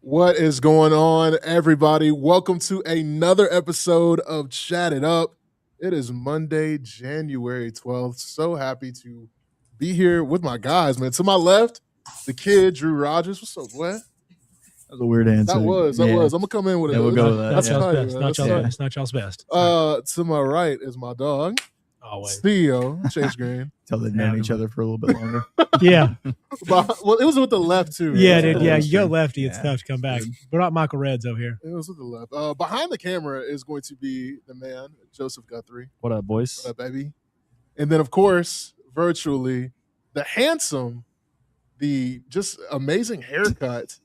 What is going on, everybody? Welcome to another episode of Chat It Up. It is Monday, January 12th. So happy to be here with my guys, man. To my left, the kid, Drew Rogers. What's up, boy? That was a weird answer. That was. I'm going to come in with it. Yeah, we'll go with that. Not Yeah. y'all's best. Not y'all's best. Not y'all's best. To my right is my dog, Always. Theo, Chase Green. Until they've known each other for a little bit longer. Yeah. Well, it was with the left, too. Yeah, Right? dude. Yeah, you go true. lefty. It's Yeah. tough to come back. What about Michael Reds over here? It was with the left. Behind the camera is going to be the man, Joseph Guthrie. What up, boys? What up, baby? And then, of course, virtually, the handsome, the just amazing haircut,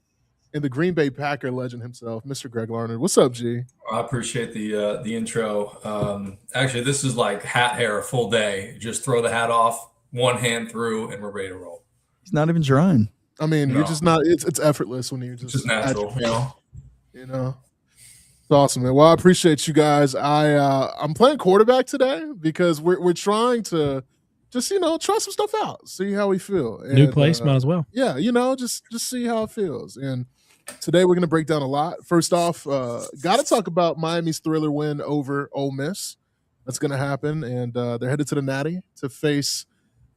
and the Green Bay Packer legend himself, Mr. Greg Larnard. What's up, G? I appreciate the intro. Actually, this is like hat hair a full day. Just throw the hat off, one hand through, and we're ready to roll. He's not even trying. I mean, No. you're just not. It's effortless when you just Just natural, you know. You know, it's awesome, man. Well, I appreciate you guys. I'm playing quarterback today because we're trying to just try some stuff out, see how we feel. New And, place, might as well. yeah, just see how it feels. And today we're going to break down a lot. First off, got to talk about Miami's thriller win over Ole Miss. That's going to happen, and they're headed to the Natty to face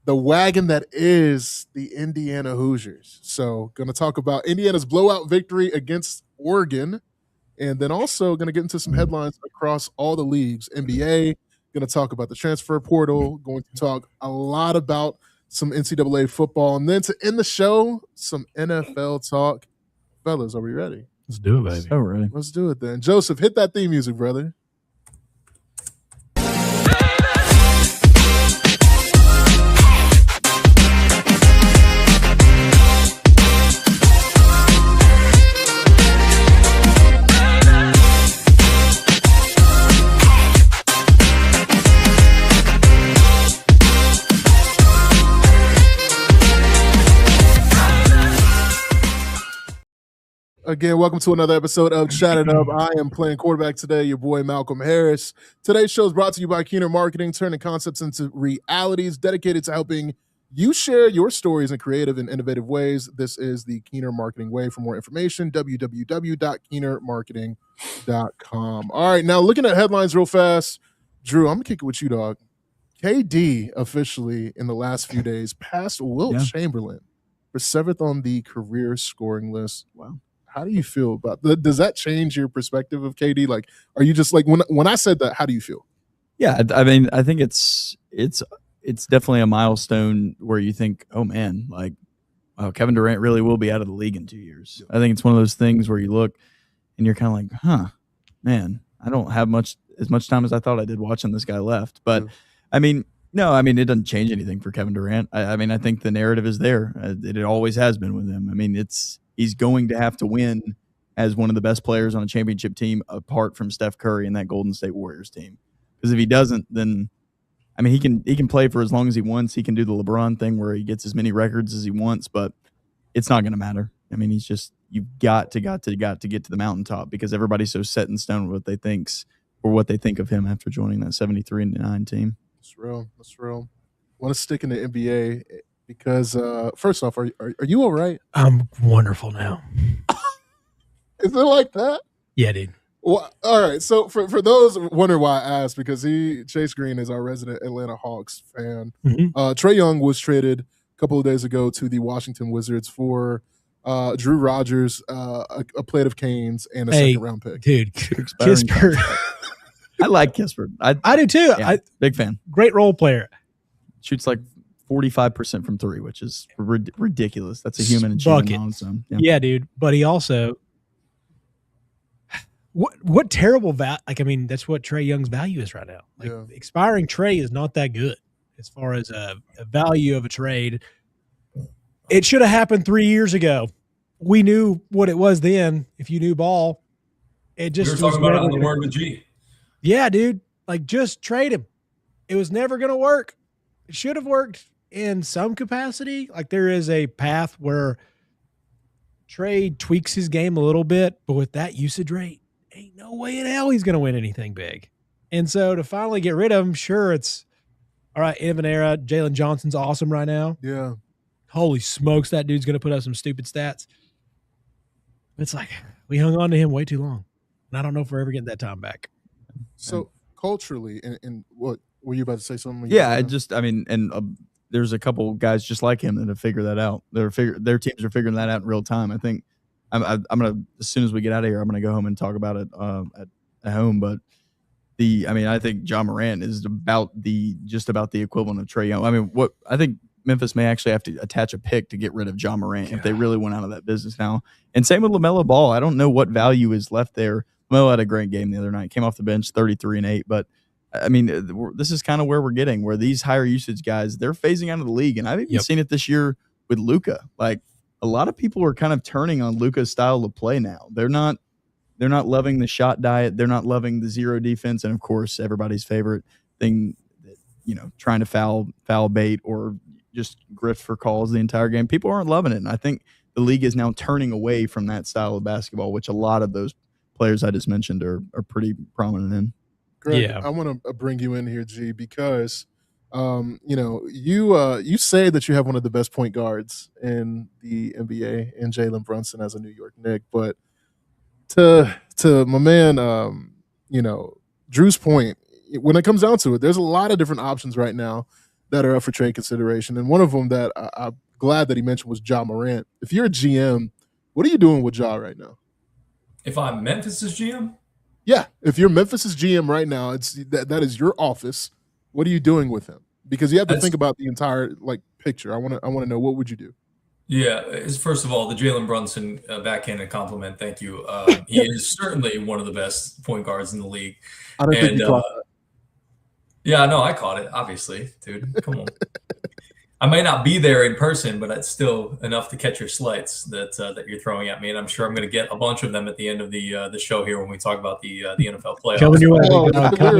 the wagon that is the Indiana Hoosiers. So going to talk about Indiana's blowout victory against Oregon, and then also going to get into some headlines across all the leagues. NBA, going to talk about the transfer portal, going to talk a lot about some NCAA football, and then to end the show, some NFL talk. Fellas, are we ready? Let's do it, baby. Oh, really? Let's do it then. Joseph, hit that theme music, brother. Again, welcome to another episode of Chat It Up. I am playing quarterback today, your boy Malcolm Harris. Today's show is brought to you by Keener Marketing, turning concepts into realities, dedicated to helping you share your stories in creative and innovative ways. This is the Keener Marketing Way. For more information, www.keenermarketing.com. All right, now looking at headlines real fast. Drew, I'm going to kick it with you, dog. KD officially in the last few days passed Wilt Chamberlain for 7th on the career scoring list. Wow. How do you feel about that? Does that change your perspective of KD? Like, are you just like when I said that? How do you feel? Yeah, I mean, I think it's definitely a milestone where you think, oh man, like, wow, Kevin Durant really will be out of the league in 2 years. I think it's one of those things where you look and you're kind of like, man, I don't have as much time as I thought I did watching this guy left. But I mean, no, I mean, it doesn't change anything for Kevin Durant. I mean, I think the narrative is there. It always has been with him. I mean, he's going to have to win as one of the best players on a championship team apart from Steph Curry and that Golden State Warriors team. Because if he doesn't, then I mean he can play for as long as he wants. He can do the LeBron thing where he gets as many records as he wants, but it's not going to matter. I mean, you've got to get to the mountaintop because everybody's so set in stone with what they think of him after joining that 73-9 team. That's real. Want to stick in the NBA because first off, are you all right? I'm wonderful now. Is it like that? Yeah, dude. Well, all right. So for those wondering why I asked, because Chase Green is our resident Atlanta Hawks fan. Mm-hmm. Trae Young was traded a couple of days ago to the Washington Wizards for Drew Rogers, a plate of canes, and a second round pick. Dude, Expiring Kispert. I like Kispert. I do too. Yeah, big fan. Great role player. Shoots like 45% from three, which is ridiculous. That's a human achievement on its own. Yeah, dude. But he also, what terrible like, I mean, that's what Trae Young's value is right now. Like, expiring Trae is not that good as far as a value of a trade. It should have happened 3 years ago. We knew what it was then. If you knew ball, it just we were talking about it on the Word with G. Yeah, dude. Like, just trade him. It was never going to work. It should have worked in some capacity. Like, there is a path where Trae tweaks his game a little bit, but with that usage rate, ain't no way in hell he's going to win anything big. And so to finally get rid of him, sure, it's all right. End of an era. Jalen Johnson's awesome right now. Yeah. Holy smokes, that dude's going to put up some stupid stats. It's like we hung on to him way too long. And I don't know if we're ever getting that time back. So culturally, and what were you about to say something? Yeah, there's a couple guys just like him that have figured that out. Their teams are figuring that out in real time. I think I'm gonna, as soon as we get out of here, I'm gonna go home and talk about it at home. But I think John Morant is just about the equivalent of Trae Young. I mean, I think Memphis may actually have to attach a pick to get rid of John Morant if they really went out of that business now. And same with LaMelo Ball. I don't know what value is left there. LaMelo had a great game the other night. Came off the bench, 33 and 8. But I mean, this is kind of where we're getting, where these higher usage guys, they're phasing out of the league. And I've even seen it this year with Luka. Like, a lot of people are kind of turning on Luka's style of play now. They're not loving the shot diet. They're not loving the zero defense. And of course, everybody's favorite thing, trying to foul bait or just grift for calls the entire game. People aren't loving it. And I think the league is now turning away from that style of basketball, which a lot of those players I just mentioned are pretty prominent in. Greg, I want to bring you in here, G, because you say that you have one of the best point guards in the NBA in Jalen Brunson as a New York Knick, but to my man, Drew's point, when it comes down to it, there's a lot of different options right now that are up for trade consideration, and one of them that I'm glad that he mentioned was Ja Morant. If you're a GM, what are you doing with Ja right now? If I'm Memphis's GM? Yeah, if you're Memphis's GM right now, that is your office. What are you doing with him? Because you have to think about the entire picture. I want to know, what would you do? Yeah, first of all, the Jalen Brunson backhanded compliment. Thank you. He is certainly one of the best point guards in the league. I don't think you caught that. Yeah, no, I caught it. Obviously, dude. Come on. I may not be there in person, but it's still enough to catch your slights that you're throwing at me, and I'm sure I'm going to get a bunch of them at the end of the show here when we talk about the NFL playoffs. Coming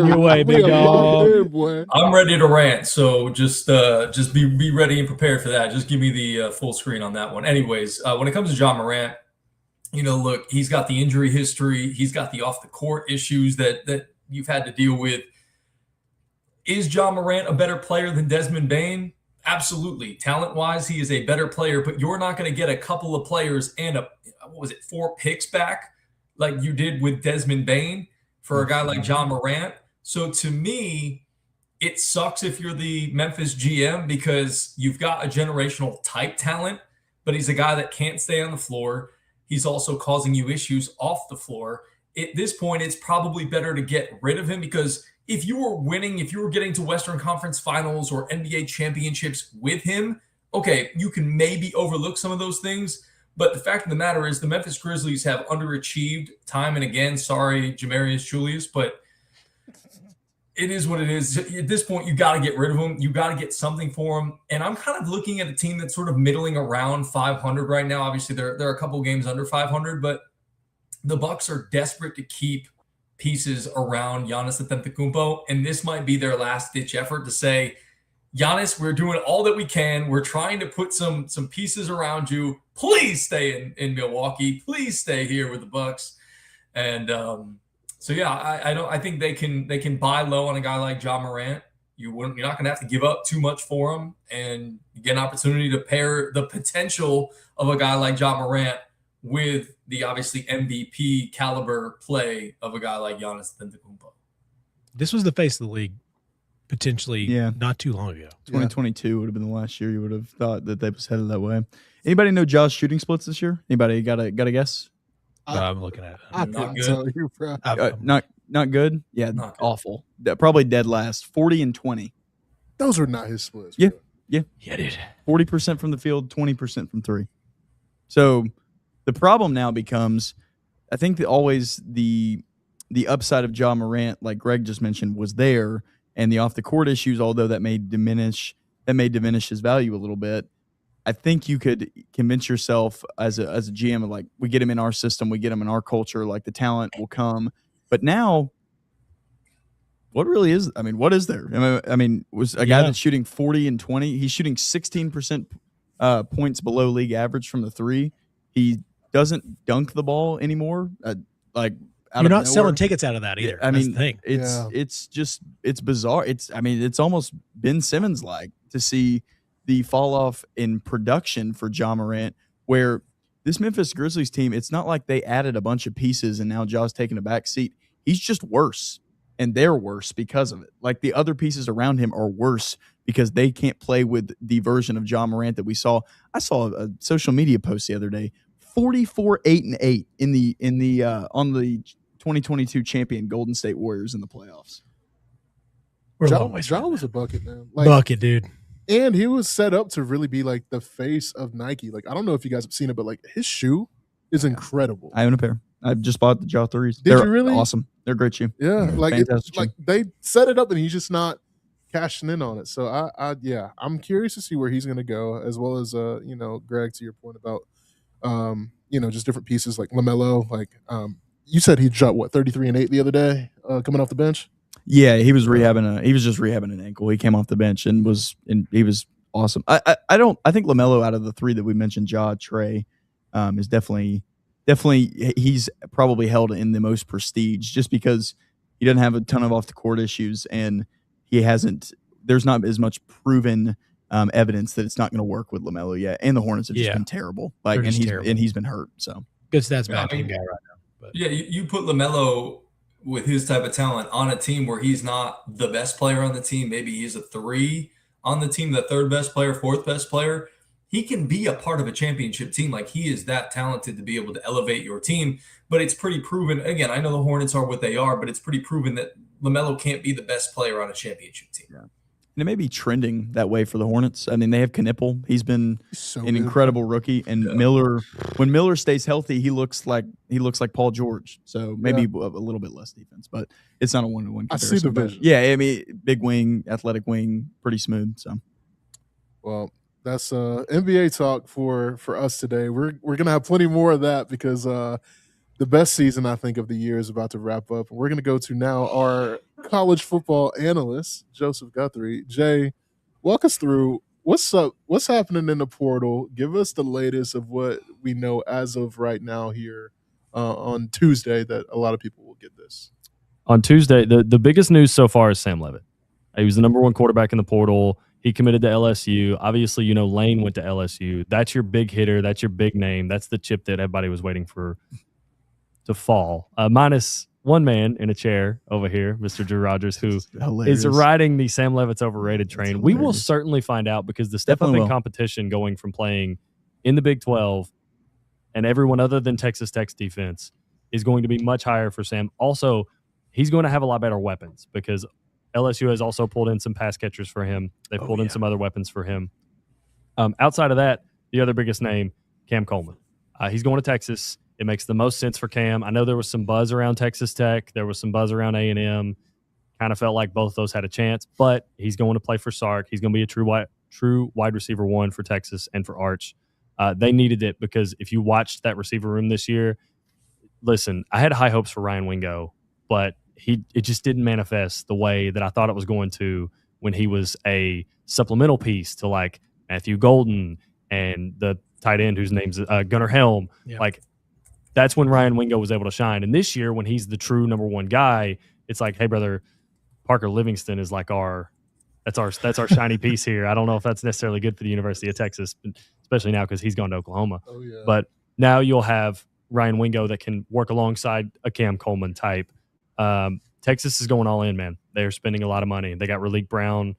your way, big dog. I'm ready to rant, so just be ready and prepared for that. Just give me the full screen on that one. Anyways, when it comes to John Morant, look, he's got the injury history, he's got the off the court issues that you've had to deal with. Is John Morant a better player than Desmond Bane? Absolutely. Talent-wise, he is a better player, but you're not going to get a couple of players and 4 picks back like you did with Desmond Bane for a guy like John Morant. So to me, it sucks if you're the Memphis GM because you've got a generational type talent, but he's a guy that can't stay on the floor. He's also causing you issues off the floor. At this point, it's probably better to get rid of him because if you were winning, if you were getting to Western Conference Finals or NBA championships with him, okay, you can maybe overlook some of those things. But the fact of the matter is the Memphis Grizzlies have underachieved time and again. Sorry, Jamarius Julius, but it is what it is. At this point, you got to get rid of him. You got to get something for him. And I'm kind of looking at a team that's sort of middling around 500 right now. Obviously, there are a couple games under 500, but the Bucks are desperate to keep pieces around Giannis Antetokounmpo, and this might be their last-ditch effort to say, Giannis, we're doing all that we can. We're trying to put some pieces around you. Please stay in Milwaukee. Please stay here with the Bucks. And I think they can buy low on a guy like John Morant. You're not going to have to give up too much for him, and you get an opportunity to pair the potential of a guy like John Morant with the obviously MVP caliber play of a guy like Giannis Antetokounmpo. This was the face of the league potentially not too long ago. 2022 would have been the last year you would have thought that they was headed that way. Anybody know Ja's shooting splits this year? Anybody got a guess? I'm looking at it. I'm not good. Not good? Yeah, not good. Awful. Probably dead last. 40 and 20. Those are not his splits. Yeah. Bro. Yeah, dude. 40% from the field, 20% from 3. So the problem now becomes, I think that always the upside of Ja Morant, like Greg just mentioned, was there, and the off the court issues, although that may diminish his value a little bit. I think you could convince yourself as a GM of, like, we get him in our system, we get him in our culture, like the talent will come. But now, what really is? I mean, what is there? I mean, was a guy that's shooting 40 and 20? He's shooting 16% points below league average from the 3. He doesn't dunk the ball anymore. You're not selling tickets out of that either. I mean, that's it's bizarre. It's almost Ben Simmons like to see the fall off in production for Ja Morant, where this Memphis Grizzlies team, it's not like they added a bunch of pieces and now Ja's taking a back seat. He's just worse, and they're worse because of it. Like the other pieces around him are worse because they can't play with the version of Ja Morant that we saw. I saw a social media post the other day, 44-8-8 on the 2022 champion Golden State Warriors in the playoffs. We're a Ja long ways from was that. a bucket, man. Bucket, dude. And he was set up to really be like the face of Nike. Like, I don't know if you guys have seen it, but like his shoe is incredible. I own a pair. I just bought the Ja 3s. Did They're you really? awesome. They're a great shoe. Yeah, like Fantastic shoe. like they set it up and he's just not cashing in on it. So I'm curious to see where he's going to go, as well as Greg, to your point about just different pieces like LaMelo. Like you said, he dropped 33-8 the other day, coming off the bench. Yeah, he was just rehabbing an ankle. He came off the bench and he was awesome. I think LaMelo, out of the three that we mentioned, Ja, Trey, is definitely he's probably held in the most prestige just because he doesn't have a ton of off the court issues and there's not as much proven evidence that it's not going to work with LaMelo yet. And the Hornets have just been terrible. Like, and he's been hurt. So good stats bad team guy right now. But. Yeah, you put LaMelo with his type of talent on a team where he's not the best player on the team. Maybe he's a 3 on the team, the third best player, fourth best player. He can be a part of a championship team. Like, he is that talented to be able to elevate your team. But it's pretty proven. Again, I know the Hornets are what they are, but it's pretty proven that LaMelo can't be the best player on a championship team. Yeah. And it may be trending that way for the Hornets. I mean, they have Knipple. He's been an incredible rookie. And Miller, when Miller stays healthy, he looks like Paul George. So maybe a little bit less defense, but it's not a one-to-one comparison. I see the vision. Yeah, I mean, big wing, athletic wing, pretty smooth. So, well, that's NBA talk for us today. We're gonna have plenty more of that because the best season, I think, of the year is about to wrap up. We're going to go to now our college football analyst, Joseph Guthrie. Jay, walk us through what's up, what's happening in the portal. Give us the latest of what we know as of right now here on Tuesday that a lot of people will get this. On Tuesday, the biggest news so far is Sam Leavitt. He was the number one quarterback in the portal. He committed to LSU. Obviously, Lane went to LSU. That's your big hitter. That's your big name. That's the chip that everybody was waiting for to fall, minus one man in a chair over here, Mr. Drew Rogers, who is riding the Sam Leavitt's overrated train. We will certainly find out because the step up in competition going from playing in the Big 12 and everyone other than Texas Tech's defense is going to be much higher for Sam. Also, he's going to have a lot better weapons because LSU has also pulled in some pass catchers for him. They've pulled in some other weapons for him. Outside of that, the other biggest name, Cam Coleman. He's going to Texas. It makes the most sense for Cam. I know there was some buzz around Texas Tech. There was some buzz around A&M. Kind of felt like both those had a chance, but he's going to play for Sark. He's going to be a true wide receiver one for Texas and for Arch. They needed it because if you watched that receiver room this year, listen, I had high hopes for Ryan Wingo, but it just didn't manifest the way that I thought it was going to when he was a supplemental piece to like Matthew Golden and the tight end whose name's Gunnar Helm. Yeah. Like, that's when Ryan Wingo was able to shine. And this year, when he's the true number one guy, it's like, hey, brother, Parker Livingston is like that's our shiny piece here. I don't know if that's necessarily good for the University of Texas, especially now because he's gone to Oklahoma. Oh, yeah. But now you'll have Ryan Wingo that can work alongside a Cam Coleman type. Texas is going all in, man. They are spending a lot of money. They got Raleek Brown.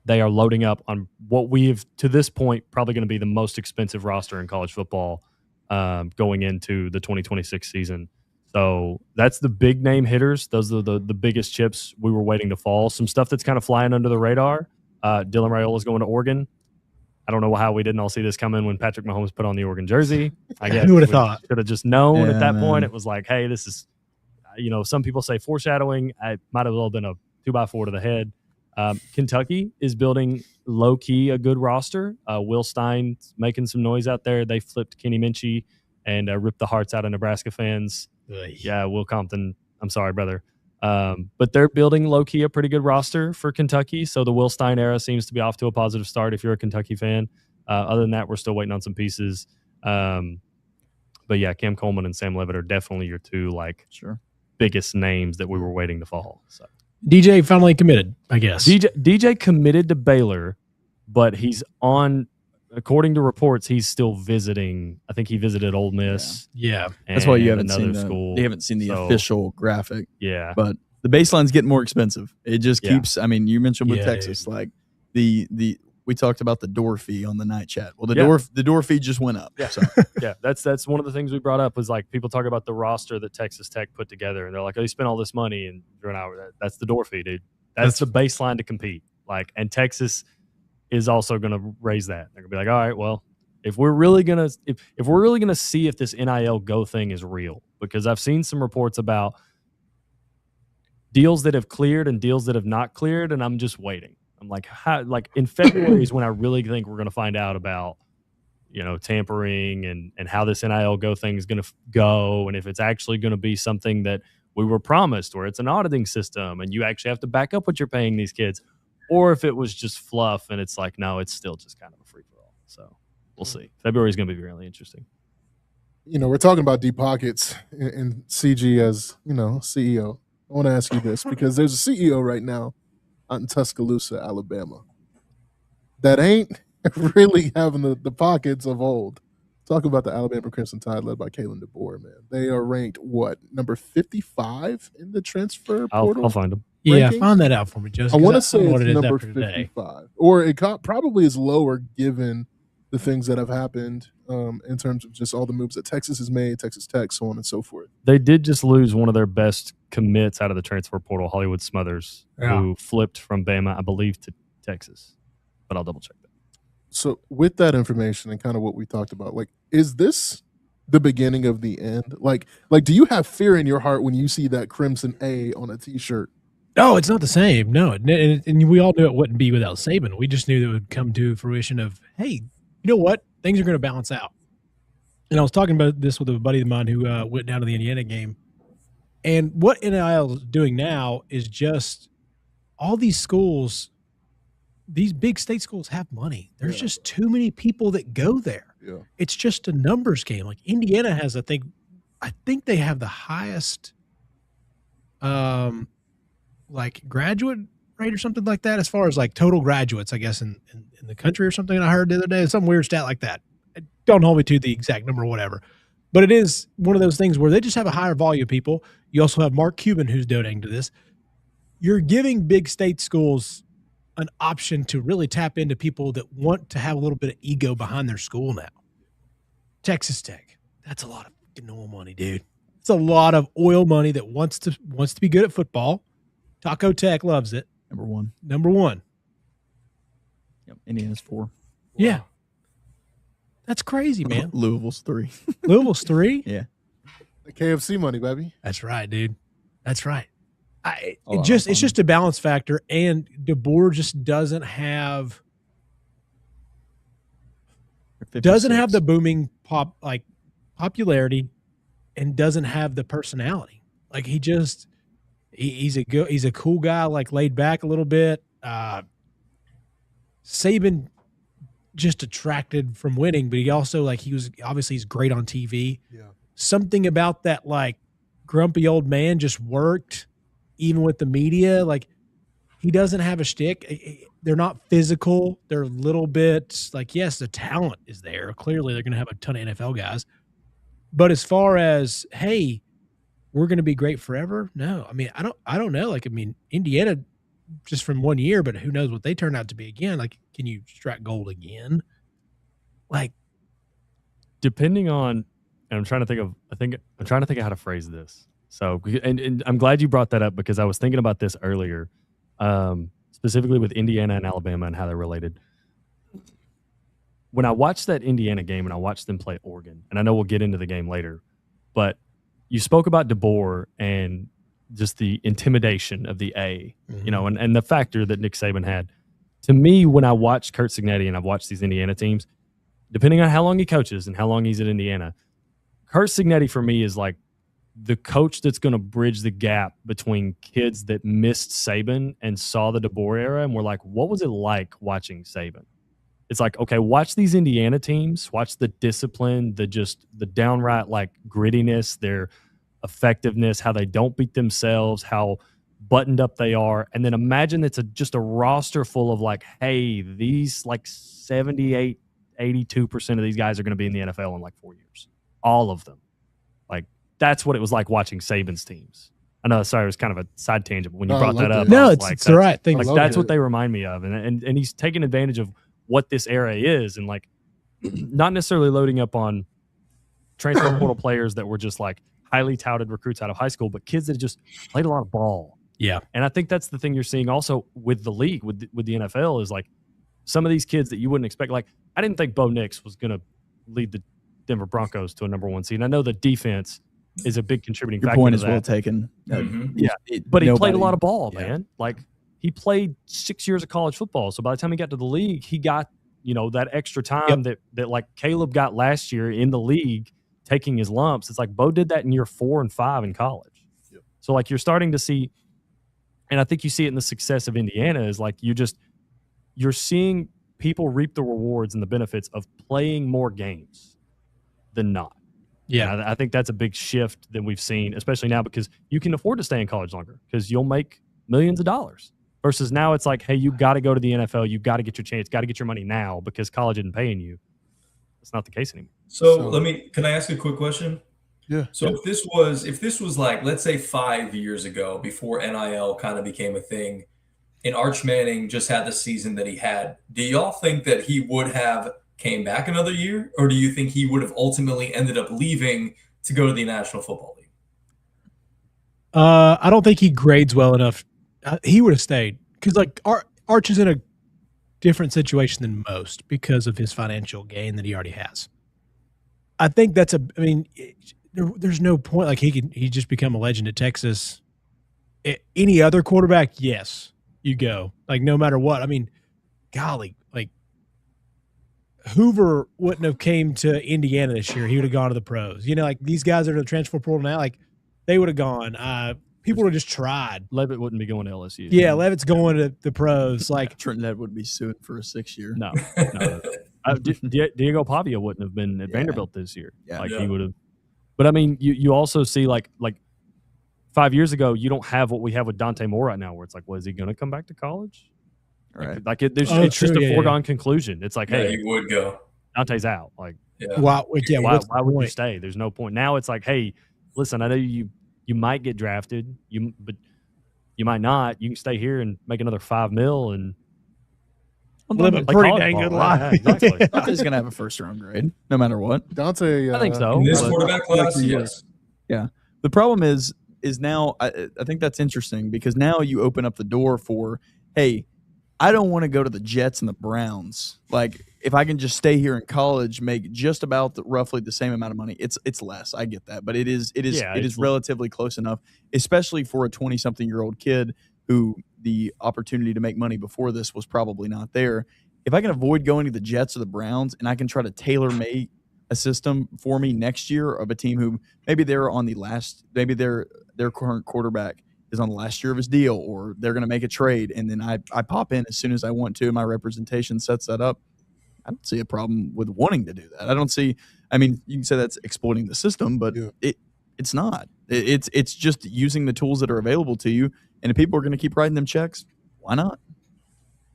They are loading up on what we've, to this point, probably going to be the most expensive roster in college football going into the 2026 season. So that's the big name hitters. Those are the biggest chips we were waiting to fall. Some stuff that's kind of flying under the radar. Dylan Raiola is going to Oregon. I don't know how we didn't all see this coming when Patrick Mahomes put on the Oregon jersey. I guess who would have thought? Should have just known at that point. It was like, hey, this is, some people say foreshadowing. It might have well been a 2x4 to the head. Kentucky is building low-key a good roster. Will Stein's making some noise out there. They flipped Kenny Minchie and ripped the hearts out of Nebraska fans. Yeah, Will Compton, I'm sorry, brother. But they're building low-key a pretty good roster for Kentucky, so the Will Stein era seems to be off to a positive start if you're a Kentucky fan. Other than that, we're still waiting on some pieces. But yeah, Cam Coleman and Sam Leavitt are definitely your two biggest names that we were waiting to fall. So. DJ finally committed, I guess. DJ committed to Baylor, but he's on according to reports, he's still visiting. I think he visited Ole Miss. Yeah. That's why you and haven't seen another school. You haven't seen the So, official graphic, Yeah. but the baseline's getting more expensive. It just Yeah. keeps. I mean, you mentioned with Yeah, Texas, like the we talked about the door fee on the night chat. Well, Yeah. the door fee just went up. Yeah. So Yeah, that's one of the things we brought up was like people talk about the roster that Texas Tech put together, and they're like, "Oh, you spent all this money and you're an hour." That's the door fee, dude. That's the baseline to compete. Like, and Texas is also going to raise that. They're going to be like, "All right, well, if we're really gonna see if this NIL Go thing is real," because I've seen some reports about deals that have cleared and deals that have not cleared, and I'm just waiting. I'm like, like in February is when I really think we're going to find out about, tampering and how this NIL Go thing is going to go, and if it's actually going to be something that we were promised, where it's an auditing system and you actually have to back up what you're paying these kids, or if it was just fluff and it's like, no, it's still just kind of a free for all. So we'll see. February is going to be really interesting. We're talking about deep pockets and CG as CEO. I want to ask you this because there's a CEO right now out in Tuscaloosa, Alabama, that ain't really having the pockets of old. Talk about the Alabama Crimson Tide led by Kalen DeBoer, man. They are ranked, number 55 in the transfer portal? I'll find them. Yeah, rankings? find that out for me, Justin. I want to say know it's what it is number after today. 55. Or it probably is lower given the things that have happened in terms of just all the moves that Texas has made, Texas Tech, so on and so forth. They did just lose one of their best commits out of the transfer portal, Hollywood Smothers, who flipped from Bama, I believe, to Texas. But I'll double check that. So with that information and kind of what we talked about, like, is this the beginning of the end? Like, do you have fear in your heart when you see that Crimson A on a T-shirt? No, it's not the same. No, and we all knew it wouldn't be without Saban. We just knew that it would come to fruition of, hey, you know what? Things are going to balance out. And I was talking about this with a buddy of mine who went down to the Indiana game. And what NIL is doing now is just all these schools, these big state schools have money. There's just too many people that go there. Yeah. It's just a numbers game. Like Indiana has, I think they have the highest like graduate rate or something like that, as far as like total graduates, I guess, in the country or something. I heard the other day, some weird stat like that. Don't hold me to the exact number or whatever. But it is one of those things where they just have a higher volume of people. You also have Mark Cuban who's donating to this. You're giving big state schools an option to really tap into people that want to have a little bit of ego behind their school now. Texas Tech, that's a lot of fucking oil money, dude. It's a lot of oil money that wants to be good at football. Taco Tech loves it. Number one. Yep, Indiana's 4. Yeah. That's crazy, man. Louisville's 3. Louisville's 3? Yeah. The KFC money, baby. That's right, dude. That's right. It's It's just a balance factor, and DeBoer just doesn't have the booming popularity, and doesn't have the personality. Like he's a cool guy, like laid back a little bit. Saban just attracted from winning, but he also he's great on TV. Yeah. Something about that like grumpy old man just worked, even with the media. Like he doesn't have a shtick. They're not physical. They're a little bit like, yes, the talent is there. Clearly, they're going to have a ton of NFL guys. But as far as, hey, we're going to be great forever, no. I mean, I don't know. Like, I mean, Indiana just from one year, but who knows what they turn out to be again? Like, can you strike gold again? Like, depending on, and I'm trying to think of how to phrase this. So, and I'm glad you brought that up because I was thinking about this earlier, specifically with Indiana and Alabama and how they're related. When I watched that Indiana game and I watched them play Oregon, and I know we'll get into the game later, but you spoke about DeBoer and just the intimidation of the A, and the factor that Nick Saban had. To me, when I watched Curt Cignetti and I've watched these Indiana teams, depending on how long he coaches and how long he's at Indiana, Curt Cignetti for me is like the coach that's going to bridge the gap between kids that missed Saban and saw the DeBoer era and were like, what was it like watching Saban? It's like, okay, watch these Indiana teams, watch the discipline, the downright like grittiness, their effectiveness, how they don't beat themselves, how buttoned up they are. And then imagine it's just a roster full of like, hey, these like 78, 82% of these guys are going to be in the NFL in like 4 years. All of them. Like, that's what it was like watching Saban's teams. I know, sorry, it was kind of a side tangent, but when you No, I brought that loved up, it. No, I was it's, like, it's the right thing. like love that's it. what they remind me of. And he's taking advantage of what this era is, and like not necessarily loading up on transfer portal players that were just like highly touted recruits out of high school, but kids that just played a lot of ball. Yeah. And I think that's the thing you're seeing also with the league, with the NFL, is like some of these kids that you wouldn't expect. Like, I didn't think Bo Nix was going to lead the Denver Broncos to a number 1 seed. And I know the defense is a big contributing Your factor point to is well that. taken. Mhm. Yeah, but he played a lot of ball, yeah. man. Like, he played 6 years of college football. So by the time he got to the league, he got, that extra time that like Caleb got last year in the league, taking his lumps. It's like Bo did that in year 4 and 5 in college. Yep. So like you're starting to see, and I think you see it in the success of Indiana, is like you're seeing people reap the rewards and the benefits of playing more games than not. Yeah. And I think that's a big shift that we've seen, especially now, because you can afford to stay in college longer because you'll make millions of dollars. Versus now it's like, hey, you got to go to the NFL. You got to get your chance. Got to get your money now because college isn't paying you. It's not the case anymore. So can I ask a quick question? Yeah. So if this was like, let's say 5 years ago, before NIL kind of became a thing, and Arch Manning just had the season that he had, do y'all think that he would have came back another year, or do you think he would have ultimately ended up leaving to go to the National Football League? I don't think he grades well enough. He would have stayed because like Arch is in a different situation than most because of his financial gain that he already has. I think that's there's no point. Like he just become a legend at Texas. Any other quarterback, yes, you go. Like no matter what. I mean, golly, like Hoover wouldn't have came to Indiana this year. He would have gone to the pros. Like these guys that are in the transfer portal now, like they would have gone. People would have just tried. Levitt wouldn't be going to LSU. Yeah, Levitt's going to the pros. Like Trenton Ed would be suing for a 6 year. No. Diego Pavia wouldn't have been at Vanderbilt this year. Yeah. He would have. But I mean, you also see like 5 years ago, you don't have what we have with Dante Moore right now, where it's like, well, is he going to come back to college? Right. It's just a foregone conclusion. It's like, hey, he would go. Dante's out. Like, why would you stay? There's no point. Now it's like, hey, listen, I know you might get drafted, but you might not. You can stay here and make another $5 million and live a pretty dang good life. Yeah, exactly. Dante's going to have a first round grade no matter what. Dante, I think so. In this but- quarterback class, yes. Yeah. The problem is now I think that's interesting because now you open up the door for, hey, I don't want to go to the Jets and the Browns. Like, if I can just stay here in college, make just about roughly the same amount of money. It's less. I get that, but it is relatively close enough, especially for a 20-something-year-old kid who the opportunity to make money before this was probably not there. If I can avoid going to the Jets or the Browns and I can try to tailor-make a system for me next year of a team who maybe they're on maybe their current quarterback is on the last year of his deal, or they're going to make a trade, and then I pop in as soon as I want to, and my representation sets that up. I don't see a problem with wanting to do that. I don't see. I mean, you can say that's exploiting the system, but it's not. It's just using the tools that are available to you, and if people are going to keep writing them checks, why not?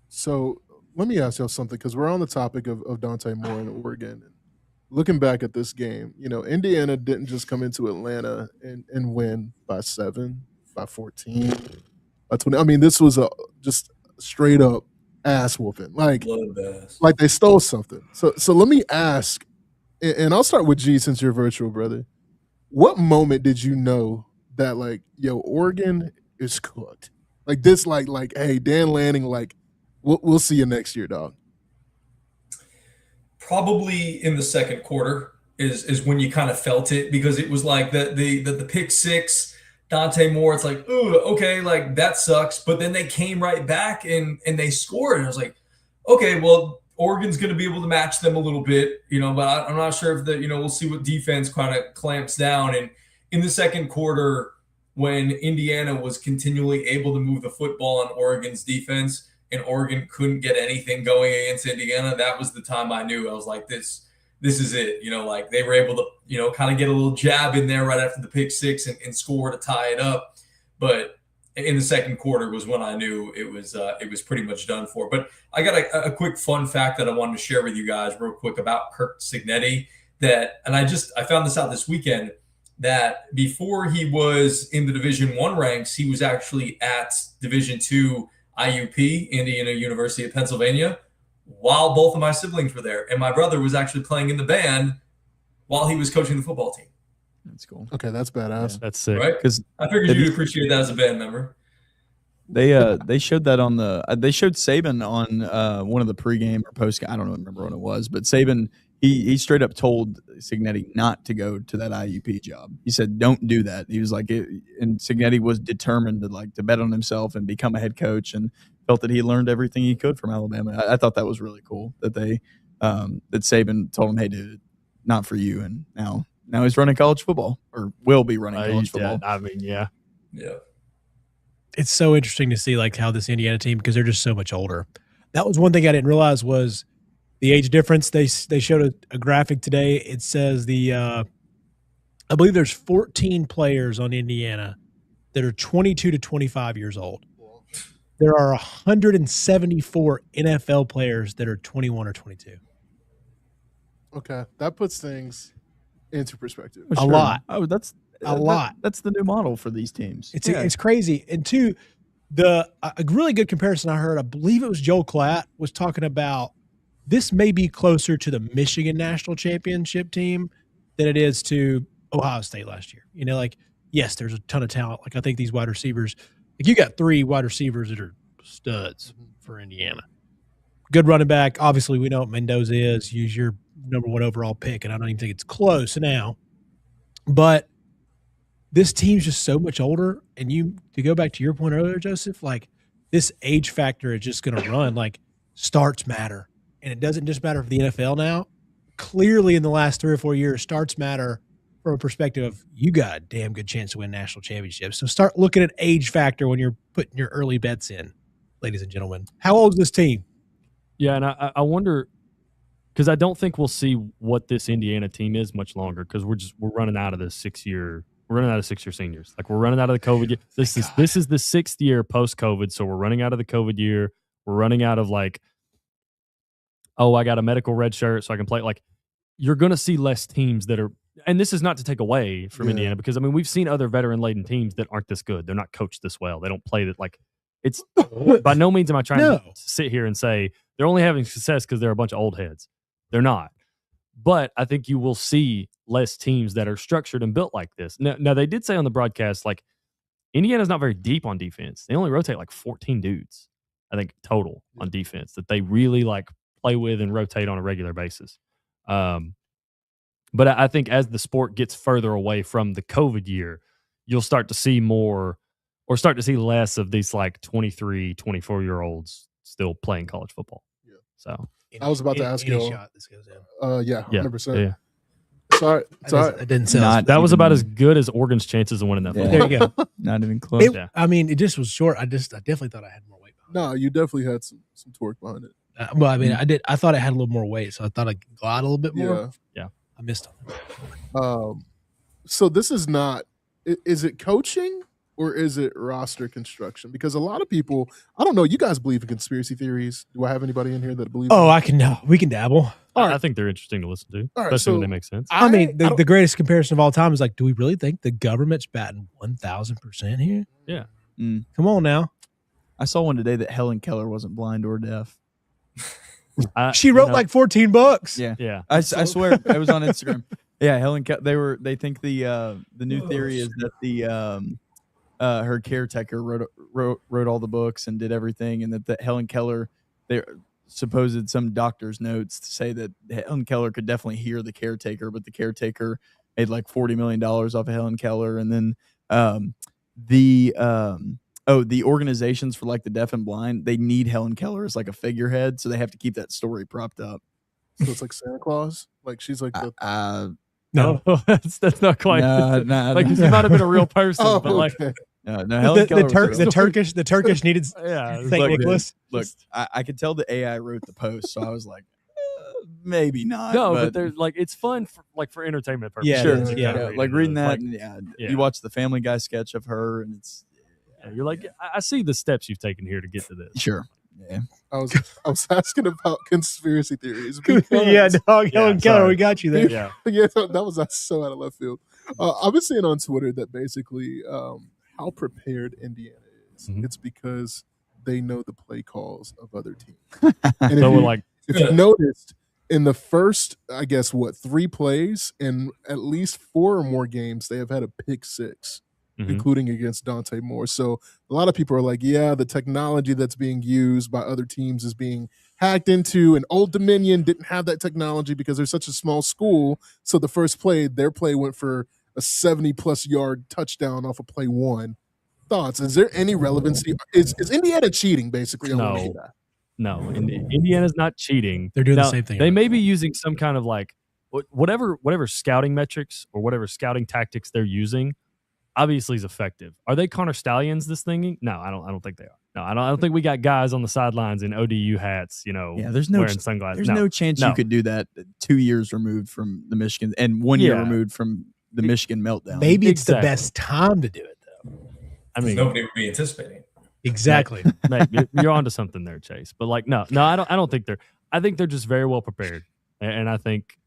So let me ask y'all something, because we're on the topic of Dante Moore in Oregon. Looking back at this game, Indiana didn't just come into Atlanta and win by 7. By 14, by 20. I mean, this was just straight up ass whooping. Like they stole something. So let me ask, and I'll start with G since you're virtual, brother. What moment did you know that Oregon is cooked? Like this, like hey, Dan Lanning, like we'll see you next year, dog. Probably in the second quarter is when you kind of felt it, because it was like the pick six. Dante Moore, it's like, ooh, okay, like that sucks. But then they came right back and they scored. And I was like, okay, well, Oregon's going to be able to match them a little bit, but I'm not sure if we'll see what defense kind of clamps down. And in the second quarter, when Indiana was continually able to move the football on Oregon's defense and Oregon couldn't get anything going against Indiana, that was the time I knew. I was like, this is it. Like they were able to, kind of get a little jab in there right after the pick six and score to tie it up. But in the second quarter was when I knew it was pretty much done for. But I got a quick fun fact that I wanted to share with you guys real quick about Kirk Cignetti. I found this out this weekend, that before he was in the Division I ranks, he was actually at Division II IUP, Indiana University of Pennsylvania, while both of my siblings were there, and my brother was actually playing in the band while he was coaching the football team. That's cool. Okay, that's badass. That's sick. Right? Because I figured you'd appreciate that as a band member. they showed that on they showed Saban on one of the pregame or postgame. I don't remember what it was, but Saban he straight up told Cignetti not to go to that IUP job. He said, "Don't do that." He was like, and Cignetti was determined to bet on himself and become a head coach, and felt that he learned everything he could from Alabama. I thought that was really cool that that Saban told him, "Hey, dude, not for you." And now he's running college football, or will be running college football. I mean, yeah. It's so interesting to see like how this Indiana team, because they're just so much older. That was one thing I didn't realize was the age difference. They showed a graphic today. It says I believe there's 14 players on Indiana that are 22 to 25 years old. There are 174 NFL players that are 21 or 22. Okay, that puts things into perspective. A lot. Oh, that's A lot. That's the new model for these teams. It's crazy. And two, a really good comparison I heard, I believe it was Joel Klatt, was talking about this may be closer to the Michigan national championship team than it is to Ohio State last year. You know, like, yes, there's a ton of talent. Like, I think these wide receivers, like, you got 3 wide receivers that are studs for Indiana. Good running back. Obviously, we know what Mendoza is. Use your number 1 overall pick, and I don't even think it's close now. But this team's just so much older, and to go back to your point earlier, Joseph, like, this age factor is just going to run. Like, starts matter, and it doesn't just matter for the NFL now. Clearly, in the last 3 or 4 years, starts matter from a perspective of you got a damn good chance to win national championships. So start looking at age factor when you're putting your early bets in, ladies and gentlemen. How old is this team? Yeah, and I wonder, because I don't think we'll see what this Indiana team is much longer, because we're running out of the 6-year. We're running out of 6-year seniors. Like, we're running out of the COVID year. This is the 6th year post-COVID, so we're running out of the COVID year. We're running out of, like, oh, I got a medical red shirt so I can play. Like, you're going to see less teams that are, and this is not to take away from Indiana, because, I mean, we've seen other veteran-laden teams that aren't this good. They're not coached this well. They don't play that. Like, it's by no means am I trying to sit here and say they're only having success because they're a bunch of old heads. They're not. But I think you will see less teams that are structured and built like this. Now, they did say on the broadcast, like, Indiana's not very deep on defense. They only rotate like 14 dudes, I think, total on defense that they really, like, play with and rotate on a regular basis. But I think as the sport gets further away from the COVID year, you'll start to see more, or start to see less of these, like, 23, 24-year-olds still playing college football. Yeah. So I was about to ask you. Shot this goes in. Yeah, 100%. Yeah. Sorry. It didn't sound. That was about as good as Oregon's chances of winning that football. There you go. Not even close. I mean, it just was short. I definitely thought I had more weight behind No, you definitely had some torque behind it. it. Well, I mean, I thought it had a little more weight, so I thought I'd glide a little bit more. Yeah. I missed it. So this is not. Is it coaching or is it roster construction? Because a lot of people, I don't know. You guys believe in conspiracy theories? Do I have anybody in here that believes? Oh, we can dabble. I think they're interesting to listen to, All right, especially when so they make sense. I mean, the greatest comparison of all time is like, do we really think the government's batting 1,000% here? Yeah. Come on now. I saw one today that Helen Keller wasn't blind or deaf. She wrote like $14. Yeah, Yeah. I swear it was on Instagram. Yeah, Helen. They think the new theory is that her caretaker wrote all the books and did everything, and that Helen Keller, they supposed some doctor's notes to say that Helen Keller could definitely hear the caretaker, but the caretaker made like $40 million off of Helen Keller, and then the organizations for like the deaf and blind, they need Helen Keller as like a figurehead, so they have to keep that story propped up. So it's like Santa Claus. Like she's like the. No, that's not quite. Like, she might have been a real person, but like, okay. No, Helen Keller was real. the Turkish needed yeah, St. Nicholas. Look, I could tell the AI wrote the post, so I was like, maybe not. no, but they're like, it's fun for entertainment purposes. Yeah, sure, it is, yeah. like reading that. Like, You watch the Family Guy sketch of her, and it's You're like, I see the steps you've taken here to get to this. Sure. Yeah. I was asking about conspiracy theories. yeah, because- dog. Yeah, Helen Keller, sorry. we got you there. Yeah. yeah, that was so out of left field. I've been seeing on Twitter that basically how prepared Indiana is. Mhm. It's because they know the play calls of other teams. And So we're like, if you noticed in the first, I guess, 3 plays in at least 4 or more games, they have had a pick 6, Mhm. including against Dante Moore. So a lot of people are like, yeah, the technology that's being used by other teams is being hacked into, and Old Dominion didn't have that technology because they're such a small school. So the first play, their play went for a 70-plus yard touchdown off of play 1. Thoughts? Is there any relevancy? Is Indiana cheating, basically? No. No, Indiana's not cheating. They're doing the Now, same thing. They may be using some kind of like whatever scouting metrics or whatever scouting tactics they're using. Obviously, is effective. Are they Connor Stallions? This thing? No, I don't think they are. No, I don't think we got guys on the sidelines in ODU hats. Yeah, there's no wearing sunglasses. There's no chance No. you could do that 2 years removed from the Michigan and 1 year Yeah. removed from the Michigan meltdown. Maybe it's the Exactly. best time to do it, though. I mean, nobody would be anticipating. Exactly. mate, you're onto something there, Chase. But like, no, I don't think they're. I think they're just very well prepared, and I think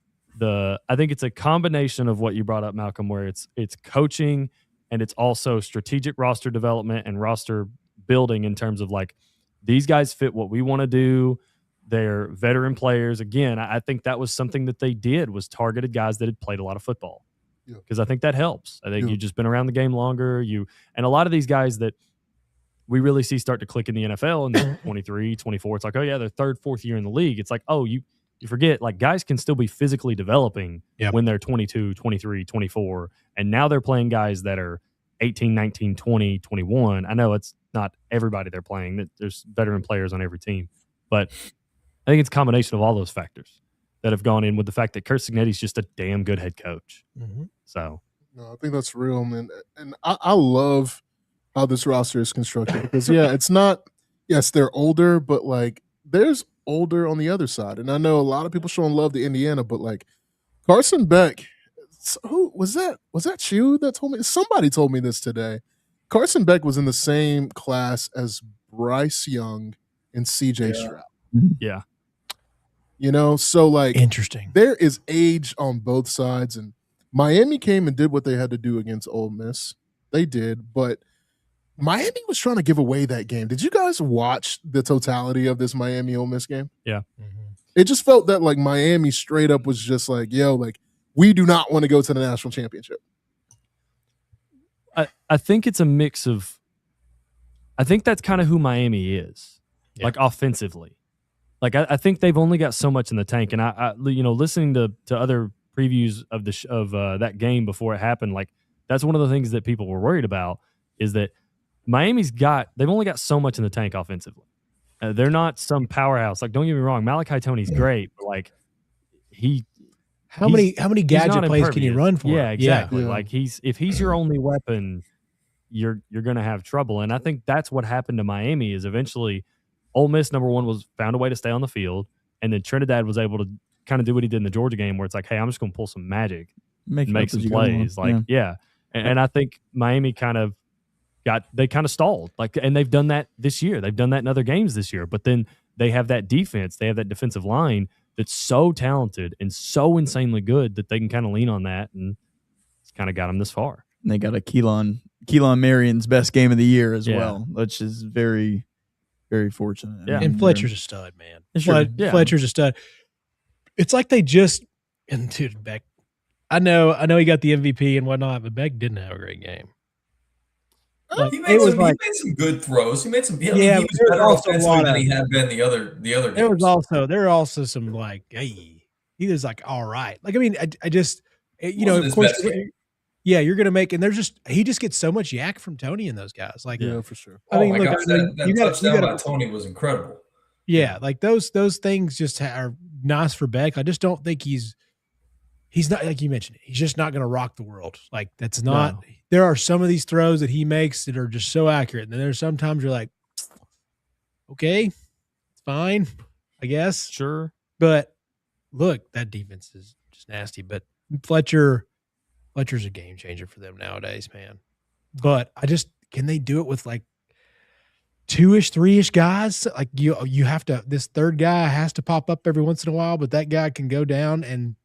it's a combination of what you brought up, Malcolm, where it's coaching and it's also strategic roster development and roster building in terms of like these guys fit what we want to do. They're veteran players. Again, I think that was something that they did was targeted guys that had played a lot of football. Yeah. Because I think that helps. I think Yeah. you've just been around the game longer. And a lot of these guys that we really see start to click in the NFL and they're 23, 24. It's like, oh yeah, they're 3rd, 4th year in the league. It's like, oh, you forget, like guys can still be physically developing Yep. when they're 22, 23, 24. And now they're playing guys that are 18, 19, 20, 21. I know it's not everybody they're playing. There's veteran players on every team. But I think it's a combination of all those factors that have gone in with the fact that Kurt Cignetti's just a damn good head coach. Mhm. So No, I think that's real, man. And I love how this roster is constructed because, yeah, it's not, yes, they're older, but like there's older on the other side. And I know a lot of people showing love to Indiana, but like Carson Beck, who was that? Was that you that told me? Somebody told me this today. Carson Beck was in the same class as Bryce Young and CJ Yeah. Stroud. yeah, You know, so like Interesting. there is age on both sides, and Miami came and did what they had to do against Ole Miss. They did, but Miami was trying to give away that game. Did you guys watch the totality of this Miami Ole Miss game? Mhm. It just felt that like Miami straight up was just like, yo, like we do not want to go to the national championship. I think it's a mix of. I think that's kind of who Miami is, Yeah. like offensively. Like I think they've only got so much in the tank, and I listening to other previews of that game before it happened, like that's one of the things that people were worried about is that they've only got so much in the tank offensively. They're not some powerhouse. Like don't get me wrong, Malachi Tony's great, but like How many he's gadget not plays can you impervious. run for? Yeah, exactly. Yeah. Like if he's your only weapon, you're going to have trouble. And I think that's what happened to Miami is eventually Ole Miss, number one, was found a way to stay on the field. And then Trinidad was able to kind of do what he did in the Georgia game where it's like, hey, I'm just going to pull some magic and make some plays. Like, yeah. And I think Miami kind of stalled. Like, and they've done that this year. They've done that in other games this year. But then they have that defense. They have that defensive line that's so talented and so insanely good that they can kind of lean on that. And it's kind of got them this far. And they got a Keelan Marion's best game of the year as Yeah. well, which is very, very fortunate. Yeah. And Fletcher's a stud, man. Sure. Yeah. Fletcher's a stud. It's like they just and dude, Beck. I know he got the MVP and whatnot, but Beck didn't have a great game. Like, He it made, was some, like he made some good throws. He made some. Yeah, He but was there was better also a offensively lot than of- he had been the other there games. were also some like, hey, he was like, all right. Like, I mean, I just you know, Wasn't of his course, best game. yeah, you're gonna make, and he just gets so much yak from Tony and those guys. Like, Yeah, for sure. I mean, my look, gosh, I mean, that you touchdown gotta- by Tony was incredible. yeah, like those things just are nice for Beck. I just don't think he's not, like you mentioned, he's just not going to rock the world. Like that's not. No. There are some of these throws that he makes that are just so accurate, and then there's sometimes you're like, okay, it's fine, I guess. Sure. But look, that defense is just nasty. But Fletcher's a game changer for them nowadays, man. But I just can they do it with like 2-ish, 3-ish guys? Like you have to, this third guy has to pop up every once in a while, but that guy can go down and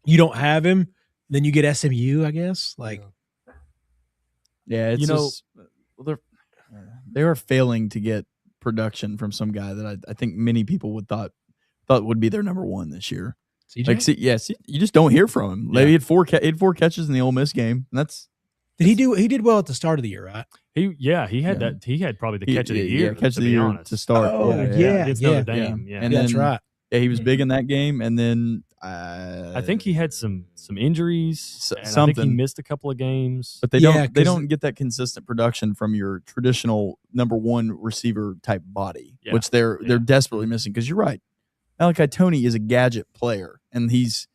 you don't have him. Then you get SMU, I guess. Like, Yeah, it's just, well, they are failing to get production from some guy that I think many people thought would be their number one this year. CJ? Like, you just don't hear from him. Like, Yeah. he had four catches in the Ole Miss game, and that's he did well at the start of the year, right? He had probably the catch of the year. catch to of the be year honest. to start. Oh, yeah. Against Notre Dame. Yeah. And That's then- right. Yeah, he was big in that game, and then I think he had some injuries. And I think he something. missed a couple of games. But they Yeah, don't 'cause- get that consistent production from your traditional number one receiver type body, Yeah. which they're desperately missing. Because you're right, Malachi Tony is a gadget player, and he's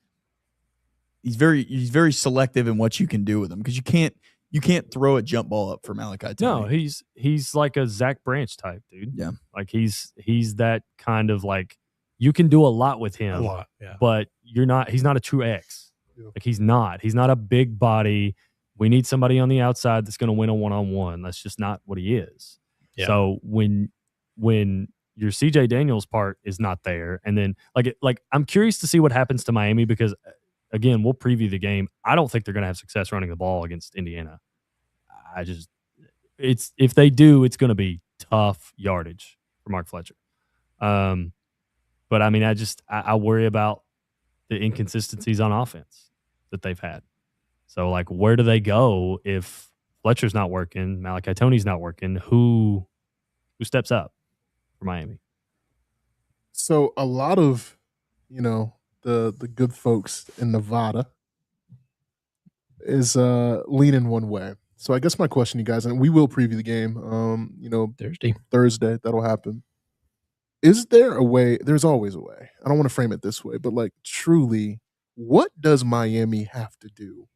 very selective in what you can do with him, because you can't throw a jump ball up for Malachi Tony. No, he's like a Zach Branch type dude. Yeah. Like he's that kind of like, you can do a lot with him. A lot. Yeah. But he's not a true X. Yeah. Like he's not a big body. We need somebody on the outside that's going to win a one-on-one. That's just not what he is. Yeah. So when your CJ Daniels part is not there, and then like I'm curious to see what happens to Miami, because again, we'll preview the game. I don't think they're going to have success running the ball against Indiana. If they do, it's going to be tough yardage for Mark Fletcher. But I mean, I worry about the inconsistencies on offense that they've had. So, like, where do they go if Fletcher's not working, Malachi Tony's not working? Who steps up for Miami? So a lot of, the good folks in Nevada is leaning one way. So I guess my question, you guys, and we will preview the game, Thursday, that'll happen. Is there a way? There's always a way. I don't want to frame it this way, but like, truly, what does Miami have to do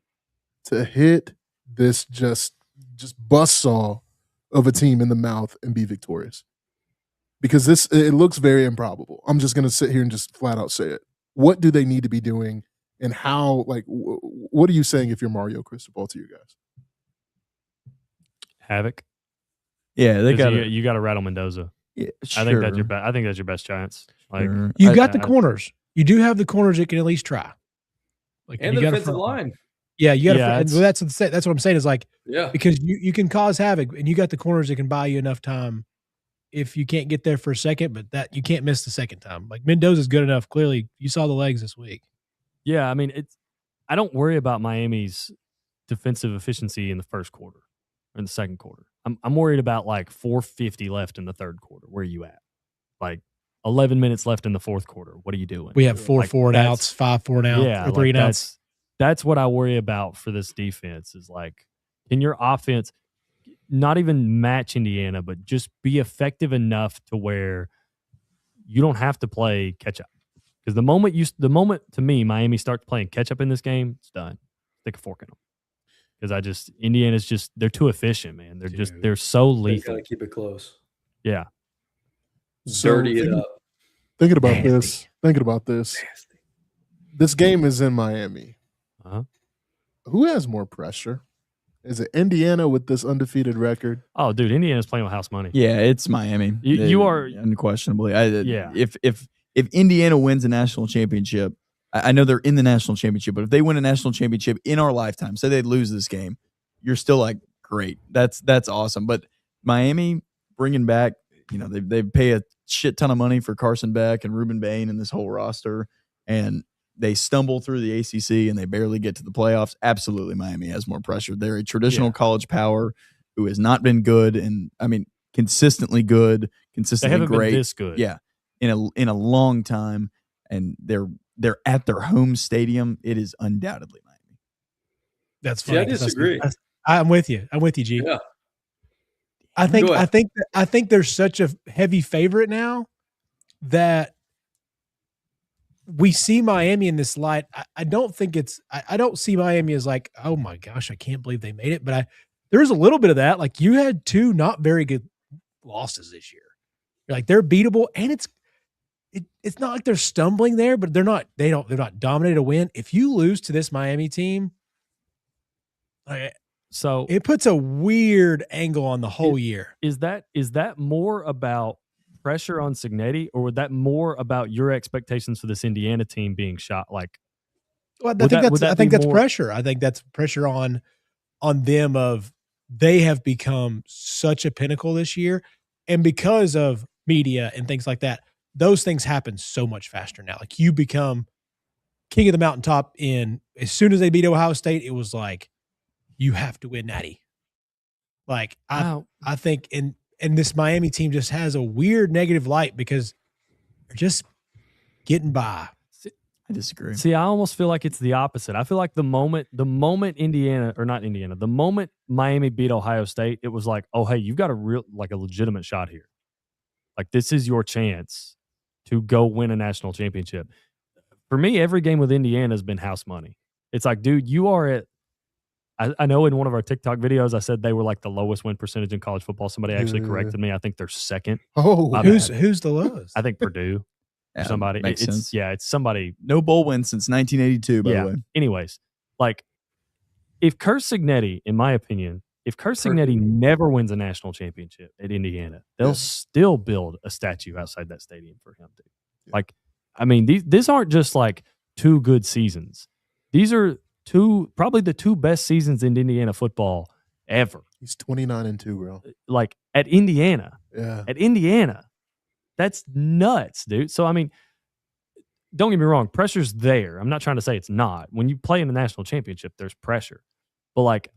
to hit this just buzzsaw of a team in the mouth and be victorious? Because it looks very improbable. I'm just going to sit here and just flat out say it. What do they need to be doing, and how? Like, what are you saying if you're Mario Cristobal to you guys? Havoc. Yeah, they 'Cause got you got to rattle Mendoza. Yeah, I think that's your best. I think that's your best chance. Like, Sure. You I- got the corners. You do have the corners that can at least try. Like, And you the got a defensive front line. Yeah, you got Yeah, to. That's what I'm saying is like, Yeah. because you can cause havoc, and you got the corners that can buy you enough time if you can't get there for a second, but that you can't miss the second time. Like, Mendoza's good enough. Clearly, you saw the legs this week. yeah, I mean, I don't worry about Miami's defensive efficiency in the first quarter or in the second quarter. I'm worried about like 4:50 left in the third quarter. Where are you at? Like 11 minutes left in the fourth quarter. What are you doing? We have 4 Like, 4 and that's- outs, 5 4 and out, Yeah, or 3 like and outs. that's what I worry about for this defense, is like, can your offense not even match Indiana, but just be effective enough to where you don't have to play catch up? Because the moment to me Miami starts playing catch up in this game, it's done. Stick a fork in them. Because Indiana's just, they're too efficient, man. They're so They lethal. gotta keep it close. Yeah. Dirty it up. Thinking about Nasty. this. Thinking about this. This game is in Miami. Uh-huh. Who has more pressure? Is it Indiana with this undefeated record? Oh, dude, Indiana's playing with house money. Yeah, it's Miami. You are- unquestionably. Yeah. If Indiana wins a national championship, I know they're in the national championship, but if they win a national championship in our lifetime, say they lose this game, you're still like, great, that's awesome. But Miami bringing back, they pay a shit ton of money for Carson Beck and Ruben Bain and this whole roster, and they stumble through the ACC and they barely get to the playoffs. Absolutely, Miami has more pressure. They're a traditional college power who has not been good, and I mean consistently good, They consistently haven't great. been this good. Yeah, in a long time, and they're at their home stadium. It is undoubtedly Miami. That's See, I funny. 'cause disagree. I'm with you. I'm with you, G. Yeah. I think Go ahead. I think there's such a heavy favorite now that we see Miami in this light. I don't think I don't see Miami as like, oh my gosh, I can't believe they made it. But there's a little bit of that. Like, you had 2 not very good losses this year. You're like, they're beatable, and it's not like they're stumbling there, but they're not dominated a win. If you lose to this Miami team, like, So It puts a weird angle on the whole year. is that more about pressure on Cignetti, or would that more about your expectations for this Indiana team being shot? Like, Well, Would that I think be that's more- pressure. I think that's pressure on them of they have become such a pinnacle this year, and because of media and things like that, those things happen so much faster now. Like you become king of the mountaintop in as soon as they beat Ohio State, it was like you have to win Natty. Like wow, I think and this Miami team just has a weird negative light because they're just getting by. I disagree. see, I almost feel like it's the opposite. I feel like the moment Indiana, or not Indiana, the moment Miami beat Ohio State, it was like, oh, hey, you've got a legitimate shot here. Like, this is your chance to go win a national championship. For me, every game with Indiana has been house money. It's like, dude, you are at, I know in one of our TikTok videos, I said they were like the lowest win percentage in college football. Somebody actually Yeah. corrected me. I think they're second. Oh, My Who's bad. the lowest? I think Purdue. Yeah, Somebody. makes It's sense. yeah, it's somebody. No bowl win since 1982. By Yeah. the way, Anyways, like if Kurt Cignetti, in my opinion, if Kurt Cignetti never wins a national championship at Indiana, they'll Yeah. still build a statue outside that stadium for him. Dude. Yeah. Like, I mean, these aren't just like two good seasons. These are probably the two best seasons in Indiana football ever. he's 29-2, bro. Like at Indiana. Yeah. At Indiana. That's nuts, dude. So, I mean, don't get me wrong, pressure's there. I'm not trying to say it's not. When you play in the national championship, there's pressure. But, like,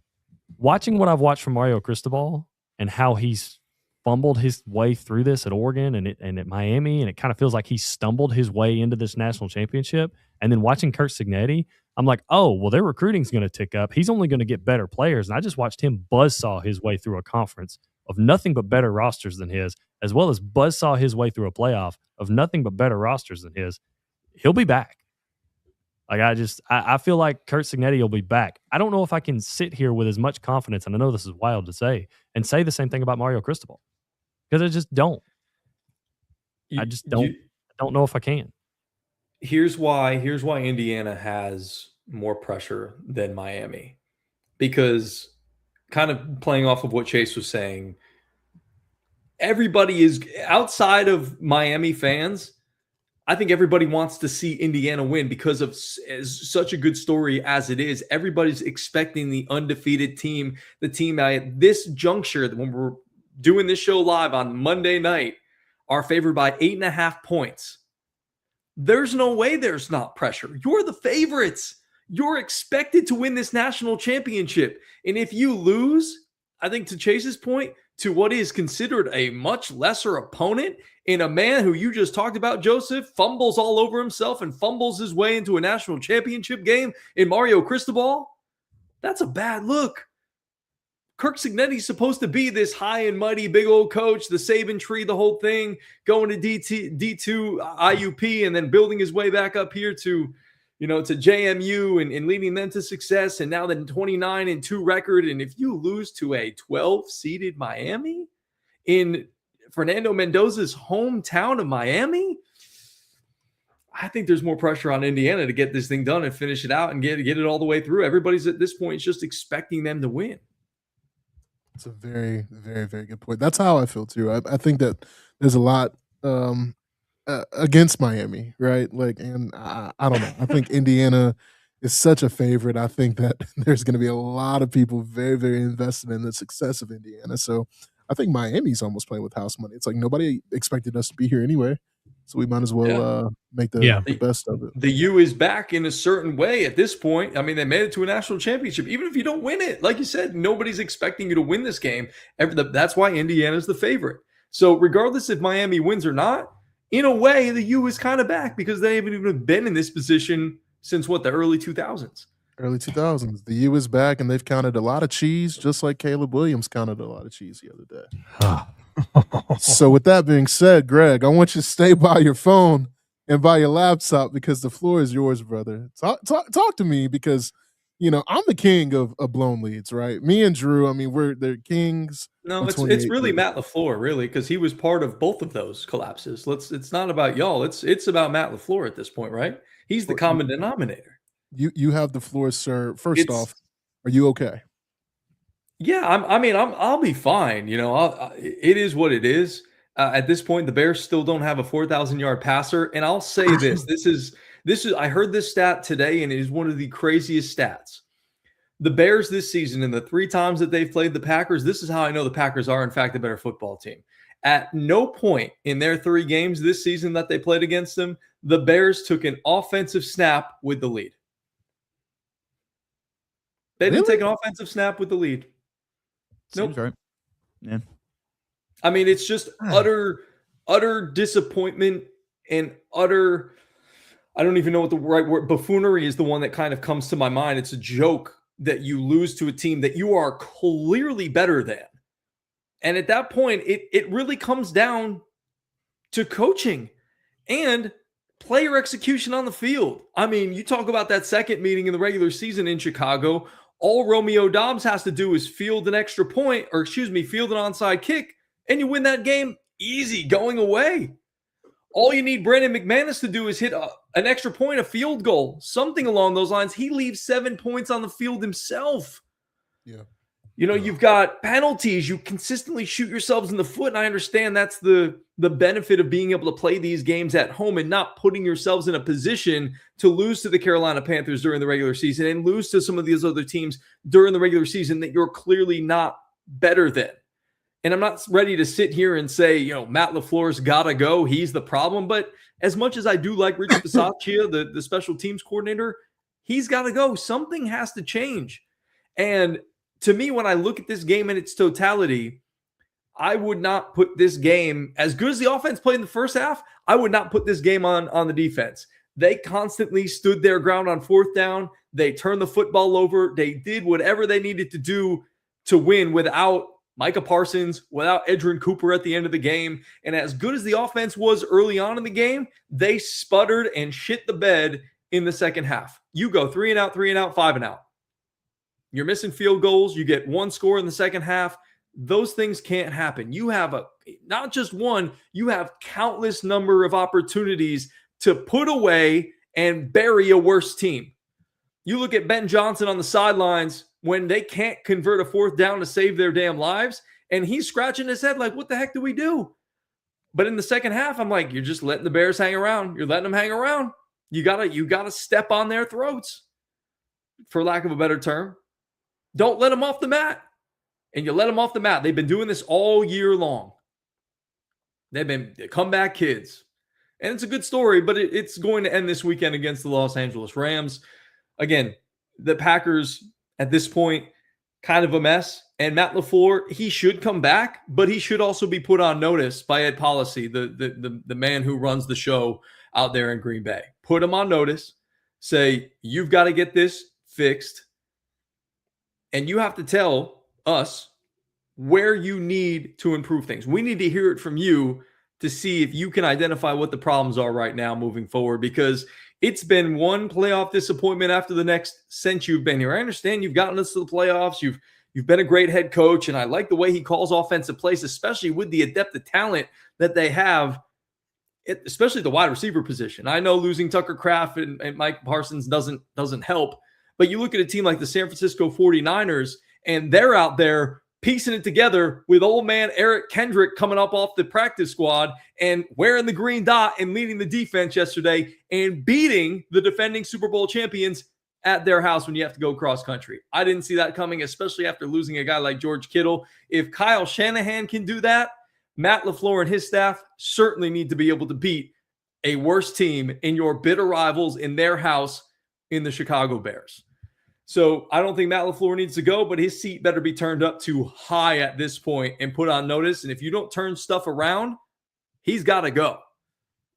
watching what I've watched from Mario Cristobal and how he's fumbled his way through this at Oregon and at Miami, and it kind of feels like he stumbled his way into this national championship. And then watching Kurt Cignetti, I'm like, oh, well, their recruiting's going to tick up. He's only going to get better players. And I just watched him buzzsaw his way through a conference of nothing but better rosters than his, as well as buzzsaw his way through a playoff of nothing but better rosters than his. He'll be back. Like, I feel like Kurt Cignetti will be back. I don't know if I can sit here with as much confidence, and I know this is wild to say, and say the same thing about Mario Cristobal, because I just don't. I just don't know if I can. Here's why Indiana has more pressure than Miami, because kind of playing off of what Chase was saying, everybody is outside of Miami fans. I think everybody wants to see Indiana win because of such a good story as it is. Everybody's expecting the undefeated team, the team at this juncture, when we're doing this show live on Monday night, are favored by 8.5 points. There's no way there's not pressure. You're the favorites. You're expected to win this national championship. And if you lose, I think to Chase's point, to what is considered a much lesser opponent, in a man who you just talked about, Joseph, fumbles all over himself and fumbles his way into a national championship game in Mario Cristobal, that's a bad look. Kirk Cignetti's supposed to be this high and mighty big old coach, the Saban tree, the whole thing, going to D2 IUP and then building his way back up here to, to JMU and leading them to success. And now the 29-2 record. And if you lose to a 12-seeded Miami in Fernando Mendoza's hometown of Miami, I think there's more pressure on Indiana to get this thing done and finish it out and get it all the way through. Everybody's at this point just expecting them to win. It's a very, very, very good point. That's how I feel too. I think that there's a lot against Miami, right? Like, and I don't know. I think Indiana is such a favorite. I think that there's going to be a lot of people very, very invested in the success of Indiana. So I think Miami's almost playing with house money. It's like nobody expected us to be here anyway, so we might as well make the best of it. The U is back in a certain way at this point. I mean, they made it to a national championship. Even if you don't win it, like you said, nobody's expecting you to win this game. That's why Indiana's the favorite. So regardless if Miami wins or not, in a way, the U is kind of back because they haven't even been in this position since the early 2000s. Early 2000s. The U is back, and they've counted a lot of cheese, just like Caleb Williams counted a lot of cheese the other day. So with that being said, Greg, I want you to stay by your phone and by your laptop because the floor is yours, brother. Talk to me because, I'm the king of blown leads, right? Me and Drew, I mean, they're kings. No, it's really Matt LaFleur, really, because he was part of both of those collapses. It's not about y'all. It's about Matt LaFleur at this point, right? He's the common denominator. You have the floor, sir. First off, are you okay? Yeah, I'll be fine. You know, it is what it is. At this point, the Bears still don't have a 4,000-yard passer, and I'll say this: this is I heard this stat today, and it is one of the craziest stats. The Bears this season, in the 3 times that they've played the Packers, this is how I know the Packers are, in fact, a better football team. At no point in their 3 games this season that they played against them, the Bears took an offensive snap with the lead. They didn't take an offensive snap with the lead. Seems right. Yeah. I mean, it's just utter disappointment and utter, I don't even know what the right word, buffoonery is the one that kind of comes to my mind. It's a joke that you lose to a team that you are clearly better than. And at that point, it really comes down to coaching and player execution on the field. I mean, you talk about that second meeting in the regular season in Chicago. All Romeo Doubs has to do is field an extra point, or field an onside kick, and you win that game easy, going away. All you need Brandon McManus to do is hit an extra point, a field goal, something along those lines. He leaves 7 points on the field himself. Yeah. You know, you've got penalties. You consistently shoot yourselves in the foot, and I understand that's the benefit of being able to play these games at home and not putting yourselves in a position to lose to the Carolina Panthers during the regular season and lose to some of these other teams during the regular season that you're clearly not better than. And I'm not ready to sit here and say, you know, Matt LaFleur's got to go. He's the problem. But as much as I do like Rich Bisaccia, the special teams coordinator, he's got to go. Something has to change. And to me, when I look at this game in its totality, I would not put this game, as good as the offense played in the first half, I would not put this game on the defense. They constantly stood their ground on 4th down. They turned the football over. They did whatever they needed to do to win without Micah Parsons, without Edgerrin Cooper at the end of the game. And as good as the offense was early on in the game, they sputtered and shit the bed in the second half. You go 3 and out, 5 and out. You're missing field goals. You get 1 score in the second half. Those things can't happen. You have not just one, you have countless number of opportunities to put away and bury a worse team. You look at Ben Johnson on the sidelines when they can't convert a 4th down to save their damn lives, and he's scratching his head like, what the heck do we do? But in the second half, I'm like, you're just letting the Bears hang around. You're letting them hang around. You gotta step on their throats, for lack of a better term. Don't let them off the mat. And you let them off the mat. They've been doing this all year long. They've been comeback kids. And it's a good story, but it's going to end this weekend against the Los Angeles Rams. Again, the Packers at this point, kind of a mess. And Matt LaFleur, he should come back, but he should also be put on notice by Ed Policy, the man who runs the show out there in Green Bay. Put him on notice. Say, you've got to get this fixed. And you have to tell us where you need to improve things. We need to hear it from you to see if you can identify what the problems are right now moving forward, because it's been one playoff disappointment after the next since you've been here. I understand you've gotten us to the playoffs. You've been a great head coach, and I like the way he calls offensive plays, especially with the depth of talent that they have, especially the wide receiver position. I know losing Tucker Kraft and Mike Parsons doesn't help, but you look at a team like the San Francisco 49ers, and they're out there piecing it together with old man Eric Kendrick coming up off the practice squad and wearing the green dot and leading the defense yesterday and beating the defending Super Bowl champions at their house when you have to go cross country. I didn't see that coming, especially after losing a guy like George Kittle. If Kyle Shanahan can do that, Matt LaFleur and his staff certainly need to be able to beat a worse team in your bitter rivals in their house in the Chicago Bears. So I don't think Matt LaFleur needs to go, but his seat better be turned up too high at this point and put on notice. And if you don't turn stuff around, he's got to go.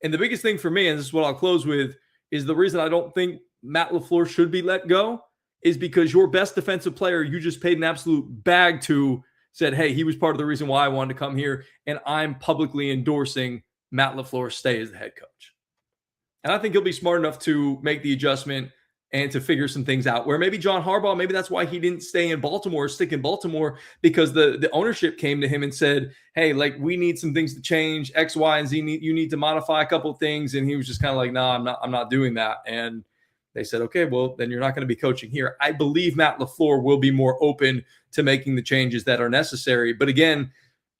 And the biggest thing for me, and this is what I'll close with, is the reason I don't think Matt LaFleur should be let go is because your best defensive player you just paid an absolute bag to said, hey, he was part of the reason why I wanted to come here, and I'm publicly endorsing Matt LaFleur stay as the head coach. And I think he'll be smart enough to make the adjustment and to figure some things out, where maybe John Harbaugh, maybe that's why he didn't stay in Baltimore, stick in Baltimore, because the ownership came to him and said, hey, like, we need some things to change, X, Y, and Z. You need to modify a couple of things. And he was just kind of like, no, I'm not doing that. And They said, okay, well, then you're not going to be coaching here. I believe Matt LaFleur will be more open to making the changes that are necessary. But again,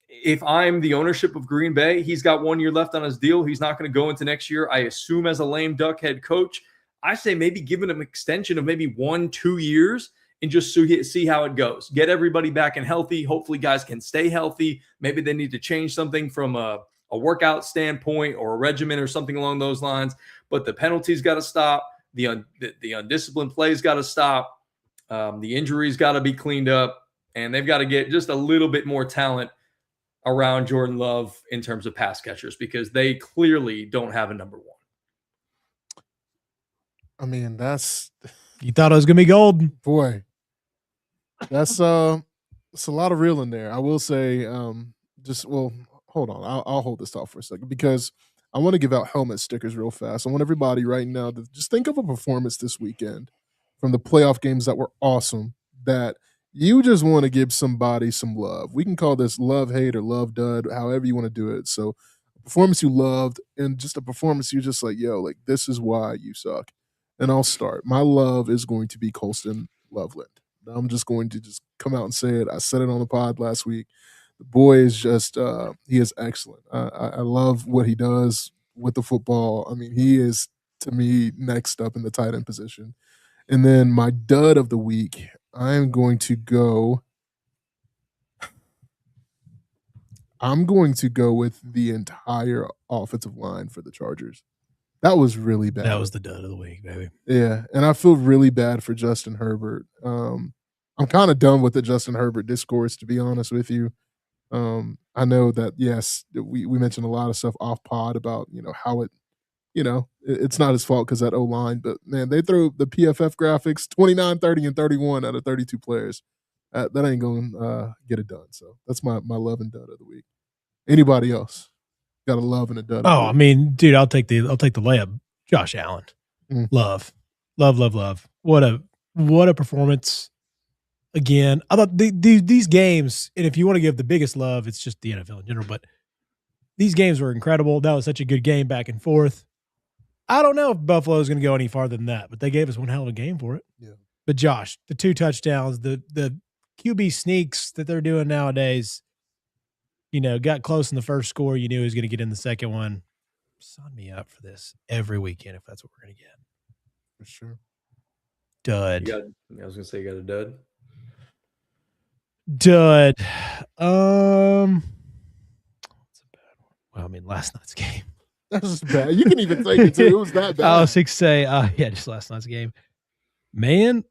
if I'm the ownership of Green Bay, he's got 1 year left on his deal. He's not going to go into next year, I assume, as a lame duck head coach. I say maybe giving him an extension of maybe 1-2 years and just see how it goes. Get everybody back and healthy. Hopefully guys can stay healthy. Maybe they need to change something from a workout standpoint or a regimen or something along those lines. But the penalties got to stop. The undisciplined plays got to stop. The injuries got to be cleaned up. And they've got to get just a little bit more talent around Jordan Love in terms of pass catchers, because they clearly don't have a number one. I mean, that's You thought it was gonna be golden. boy. That's it's a lot of real in there. I will say, hold on. I'll hold this thought for a second because I want to give out helmet stickers real fast. I want everybody right now to just think of a performance this weekend from the playoff games that were awesome that you just want to give somebody some love. We can call this love hate or love dud, however you want to do it. So a performance you loved and just a performance you're just like, yo, like this is why you suck. And I'll start. My love is going to be Colston Loveland. I'm just going to just come out and say it. I said it on the pod last week. The boy is just, he is excellent. I love what he does with the football. I mean, he is, to me, next up in the tight end position. And then my dud of the week, I'm going to go with the entire offensive line for the Chargers. That was really bad. That was the dud of the week, baby. Yeah, and I feel really bad for Justin Herbert. I'm kind of done with the Justin Herbert discourse, to be honest with you. I know that, yes, we mentioned a lot of stuff off pod about, how it's not his fault because that O-line, but, man, they threw the PFF graphics 29, 30, and 31 out of 32 players. That ain't going to get it done. So that's my love and dud of the week. Anybody else got a love and a dud? Oh, I mean, dude, I'll take the layup. Josh Allen. Love. What a performance. Again, I thought these games, and if you want to give the biggest love, it's just the NFL in general, but these games were incredible. That was such a good game back and forth. I don't know if Buffalo is going to go any farther than that, but they gave us one hell of a game for it. Yeah. But Josh, the 2 touchdowns, the QB sneaks that they're doing nowadays, got close in the first score. You knew he was going to get in the second one. Sign me up for this every weekend if that's what we're going to get. For sure. Dud. I was going to say you got a dud. Dud. What's a bad one? Well, I mean, last night's game. That was bad. You can even take it too. It was that bad. I was to say, just last night's game. Man,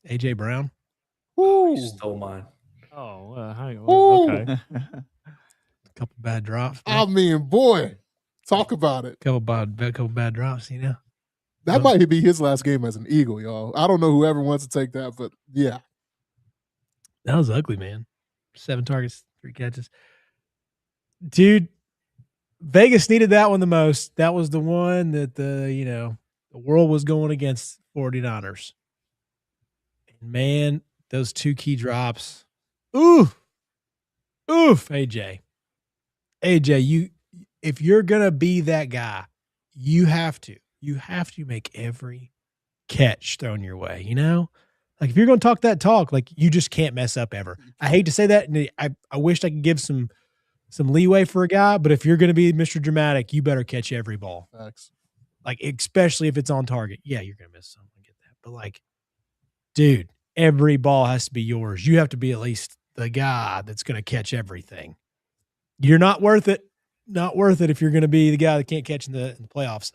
AJ Brown. Woo. You stole mine. Oh, hang on. Ooh. Okay. A couple bad drops. I mean, boy, talk about it. Couple bad drops, That might be his last game as an Eagle, y'all. I don't know whoever wants to take that, but yeah. That was ugly, man. 7 targets, 3 catches. Dude, Vegas needed that one the most. That was the one that the world was going against 49ers. And man, those 2 key drops. Oof, AJ, if you're gonna be that guy, you have to make every catch thrown your way. Like if you're gonna talk that talk, like you just can't mess up ever. I hate to say that, and I wished I could give some leeway for a guy, but if you're gonna be Mr. Dramatic, you better catch every ball. Facts. Like especially if it's on target. Yeah, you're gonna miss some. I get that, but like, dude, every ball has to be yours. You have to be at least the guy that's going to catch everything. You're not worth it. Not worth it if you're going to be the guy that can't catch in the playoffs.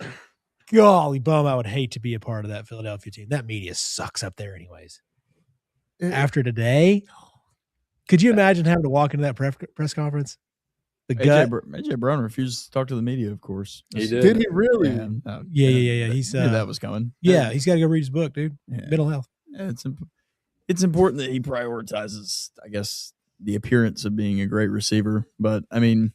Golly bum, I would hate to be a part of that Philadelphia team. That media sucks up there anyways. After today, could you imagine having to walk into that press conference? The gut. AJ Brown refused to talk to the media, of course. He did. Did he really? Yeah. He's knew that was coming. Yeah, he's got to go read his book, dude. Yeah. Mental health. Yeah, it's important that he prioritizes, I guess, the appearance of being a great receiver. But I mean,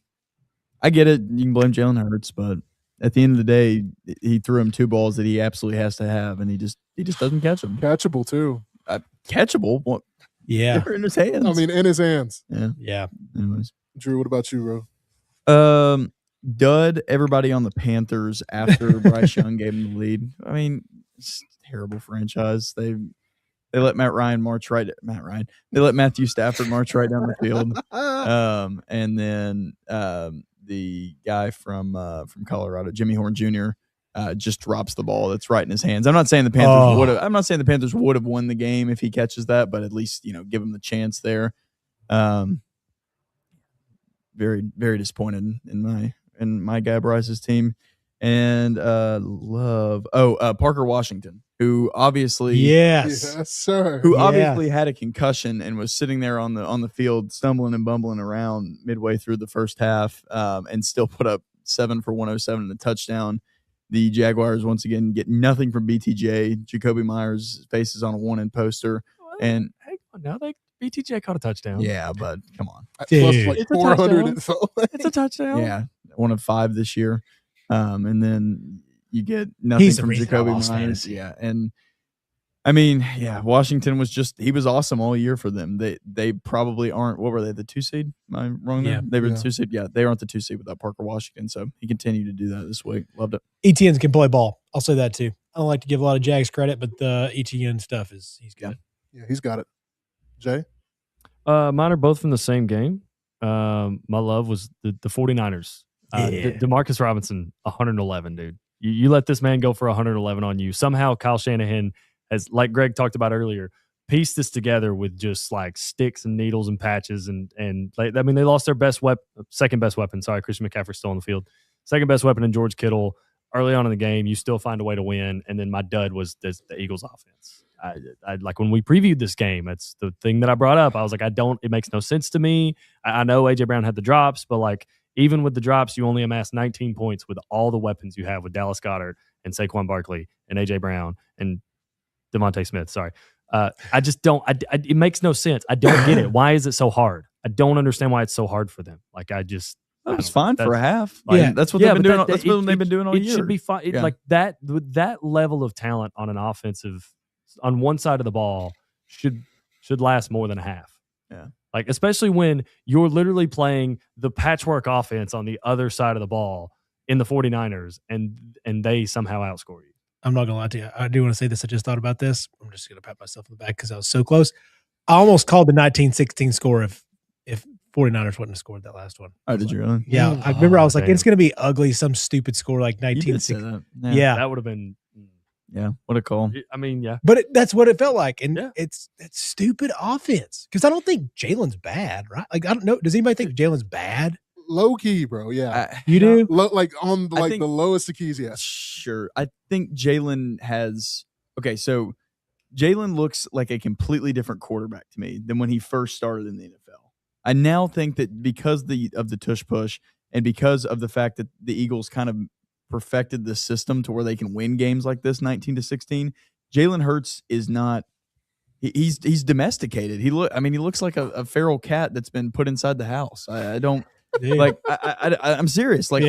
I get it. You can blame Jalen Hurts, but at the end of the day, he threw him 2 balls that he absolutely has to have, and he just doesn't catch them. Catchable too. Catchable? What? Yeah. They're in his hands. I mean, in his hands. Yeah. Anyways. Drew, what about you, bro? dud everybody on the Panthers after Bryce Young gave them the lead. I mean, it's a terrible franchise. They let They let Matthew Stafford march right down the field. And then the guy from Colorado, Jimmy Horn Jr., just drops the ball that's right in his hands. I'm not saying the Panthers would have won the game if he catches that, but at least give him the chance there. Very, very disappointed in my guy Bryce's team. And Parker Washington, who obviously yes sir, who obviously had a concussion and was sitting there on the field stumbling and bumbling around midway through the first half, and still put up 7 for 107 and a touchdown. The Jaguars once again get nothing from BTJ. Jacoby Myers faces on a one-in poster. And hang on now, BTJ caught a touchdown. Yeah, but come on. Plus like 400. It's a touchdown. Yeah, 1 of 5 this year. And then you get nothing from Jacoby Myers. Fantasy. Yeah, and I mean, Washington he was awesome all year for them. They probably aren't. What were they? The 2 seed? Am I wrong there? Yeah. They were the 2 seed. Yeah, they aren't the 2 seed without Parker Washington. So he continued to do that this week. Loved it. ETNs can play ball. I'll say that too. I don't like to give a lot of Jags credit, but the ETN stuff he's good. Yeah, he's got it. Jay? Mine are both from the same game. My love was the 49ers. Demarcus Robinson, 111, dude. You let this man go for 111 on you. Somehow Kyle Shanahan has, like Greg talked about earlier, pieced this together with just like sticks and needles and patches. And they lost their second best weapon. Sorry, Christian McCaffrey's still on the field. Second best weapon in George Kittle. Early on in the game, you still find a way to win. And then my dud was the Eagles offense. I like when we previewed this game, it's the thing that I brought up. I was like, it makes no sense to me. I know AJ Brown had the drops, but like even with the drops, you only amassed 19 points with all the weapons you have with Dallas Goedert and Saquon Barkley and AJ Brown and Devontae Smith. Sorry. I just don't, it makes no sense. I don't get it. Why is it so hard? I don't understand why it's so hard for them. Like it's fine for a half. Like, that's what they've been doing. That's what they've been doing all year. It should be fine. Like that, with that level of talent on an offensive, on one side of the ball should last more than a half. Yeah. Like, especially when you're literally playing the patchwork offense on the other side of the ball in the 49ers and they somehow outscore you. I'm not gonna lie to you. I do want to say this. I just thought about this. I'm just gonna pat myself on the back because I was so close. I almost called the 19-16 score if 49ers wouldn't have scored that last one. Oh, did you really? Yeah. I remember I was like, it's gonna be ugly, some stupid score like 19-16. Yeah. That would have been Yeah, what a call. I mean, yeah. But that's what it felt like. And it's stupid offense. Because I don't think Jalen's bad, right? Like, I don't know. Does anybody think Jalen's bad? Low key, bro. Yeah. You do? Like on the lowest of keys, yeah. Sure. I think Jalen has so Jalen looks like a completely different quarterback to me than when he first started in the NFL. I now think that because of the tush push and because of the fact that the Eagles kind of perfected the system to where they can win games like this 19-16, Jalen Hurts is not he's domesticated. He looks like a feral cat that's been put inside the house. I don't like I'm serious. Like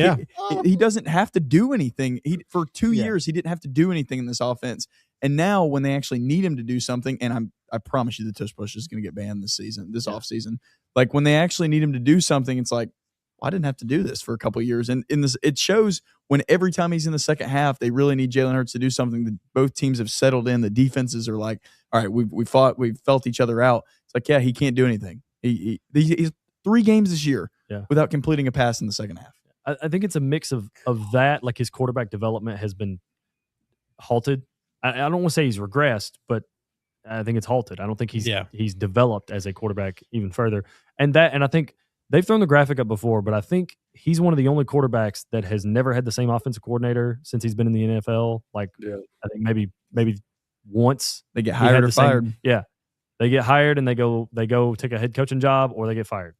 he doesn't have to do anything. For 2 years he didn't have to do anything in this offense. And now when they actually need him to do something, and I promise you the tush push is going to get banned this offseason. Like when they actually need him to do something, it's like, I didn't have to do this for a couple of years. And it shows when every time he's in the second half, they really need Jalen Hurts to do something that both teams have settled in. The defenses are like, all right, we've felt each other out. It's like, yeah, he can't do anything. He's 3 games this year without completing a pass in the second half. I think it's a mix of that. Like his quarterback development has been halted. I don't want to say he's regressed, but I think it's halted. I don't think he's developed as a quarterback even further. And I think they've thrown the graphic up before, but I think he's one of the only quarterbacks that has never had the same offensive coordinator since he's been in the NFL. Like, I think maybe once they get hired or fired. Yeah, they get hired and they go take a head coaching job or they get fired.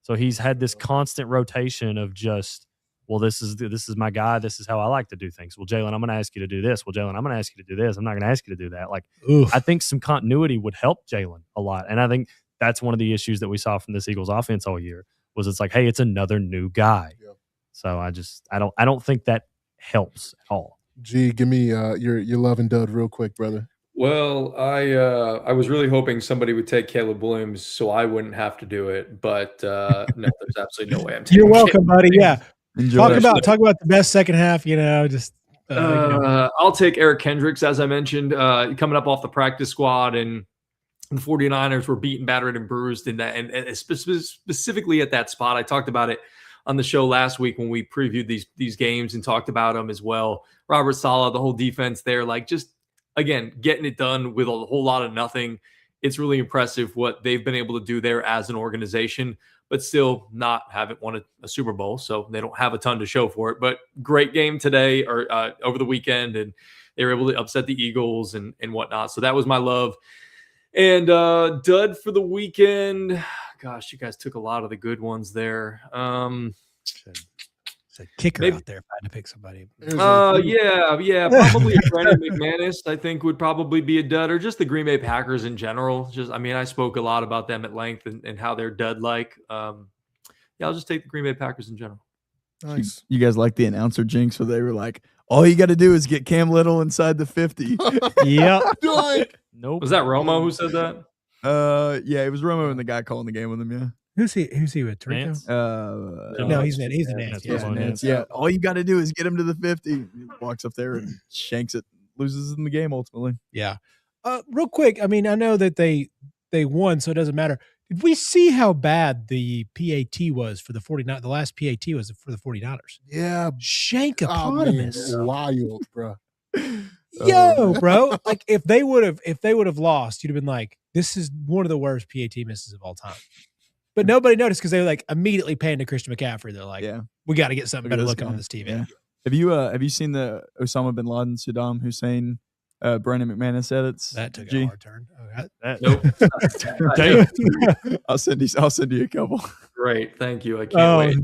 So he's had this constant rotation of just, well, this is my guy. This is how I like to do things. Well, Jalen, I'm going to ask you to do this. Well, Jalen, I'm going to ask you to do this. I'm not going to ask you to do that. Like, I think some continuity would help Jalen a lot, and I think that's one of the issues that we saw from this Eagles offense all year was it's like, hey, it's another new guy. Yeah. So I don't think that helps at all. G, give me your love and dud real quick, brother. Well, I was really hoping somebody would take Caleb Williams so I wouldn't have to do it, but no, there's absolutely no way I'm taking You're welcome, buddy. Yeah. Enjoy. Talk about the best second half. Just I'll take Eric Kendricks, as I mentioned, coming up off the practice squad, and the 49ers were beaten, battered, and bruised in that, and specifically at that spot. I talked about it on the show last week when we previewed these games and talked about them as well. Robert Saleh, the whole defense there, like just again getting it done with a whole lot of nothing. It's really impressive what they've been able to do there as an organization, but still haven't won a Super Bowl, so they don't have a ton to show for it. But great game today or over the weekend, and they were able to upset the Eagles and whatnot. So that was my love. And dud for the weekend. Gosh, you guys took a lot of the good ones there. It's a kicker maybe- out there if I had to pick somebody. Yeah, probably Brandon McManus. I think would probably be a dud, or just the Green Bay Packers in general. I spoke a lot about them at length and how they're dud-like. I'll just take the Green Bay Packers in general. Nice. You guys like the announcer jinx where they were like, all you got to do is get Cam Little inside the 50. Yep. Doink. Nope. Was that Romo who said that? Yeah, it was Romo and the guy calling the game with him. Yeah. Who's he with? Tirico? Nance? No, he's Nance. He's a Nance. Nance. Yeah. Nance, yeah. All you got to do is get him to the 50. He walks up there and shanks it, loses in the game ultimately. Yeah. Real quick, I mean, I know that they won, so it doesn't matter. Did we see how bad the PAT was for the 49ers? The last PAT was for the 49ers. Yeah. Shank Oh, man, eponymous. wild, bro. Yo, bro. Like if they would have lost, you'd have been like, this is one of the worst PAT misses of all time. But nobody noticed because they were like immediately paying to Christian McCaffrey. They're like, Yeah. we got to get something Look at better this looking guy. on this TV. Yeah. Have you seen the Osama bin Laden, Saddam Hussein, Brandon McManus edits? That took G? a hard turn. Oh, Nope. I'll send you a couple. Great, thank you. I can't wait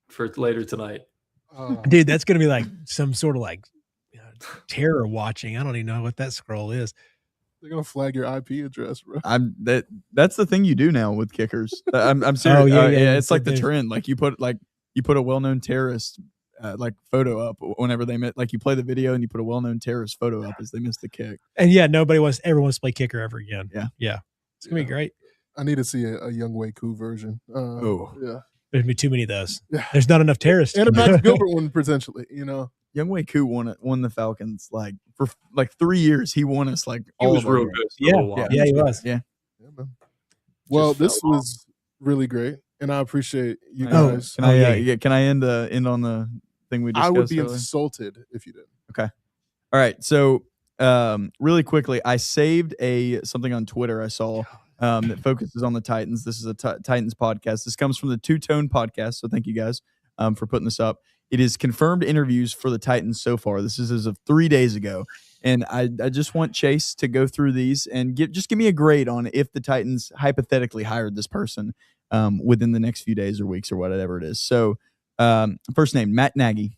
for later tonight. dude, that's gonna be like some sort of like terror watching. I don't even know what that scroll is. They're gonna flag your IP address, bro. That's the thing you do now with kickers. I'm serious. Oh, yeah, yeah. yeah. It's like the There's- trend. Like you put a well-known terrorist like photo up whenever they like you play the video and you put a well-known terrorist photo up as they miss the kick. And yeah, nobody ever wants to play kicker ever again. Yeah. It's gonna be great. I need to see a Young Wei Koo version. Oh. Yeah. There's gonna be too many of those. Yeah. There's not enough terrorists. And a Max Gilbert one potentially, Young Wei Koo won the Falcons like for like 3 years. He won us like He all was of our real games. good. For Yeah, a little while. yeah, he was. Yeah. Yeah, man. Well, Just this fell off. was really great, and I appreciate you Oh, guys. Can I yeah. can I end on the thing we discussed? I would be earlier? insulted if you didn't. All right. So, really quickly, I saved something on Twitter I saw that focuses on the Titans. This is a Titans podcast. This comes from the Two Tone podcast. So thank you guys for putting this up. It is confirmed interviews for the Titans so far. This is as of 3 days ago. And I just want Chase to go through these and give me a grade on if the Titans hypothetically hired this person within the next few days or weeks or whatever it is. So first name, Matt Nagy.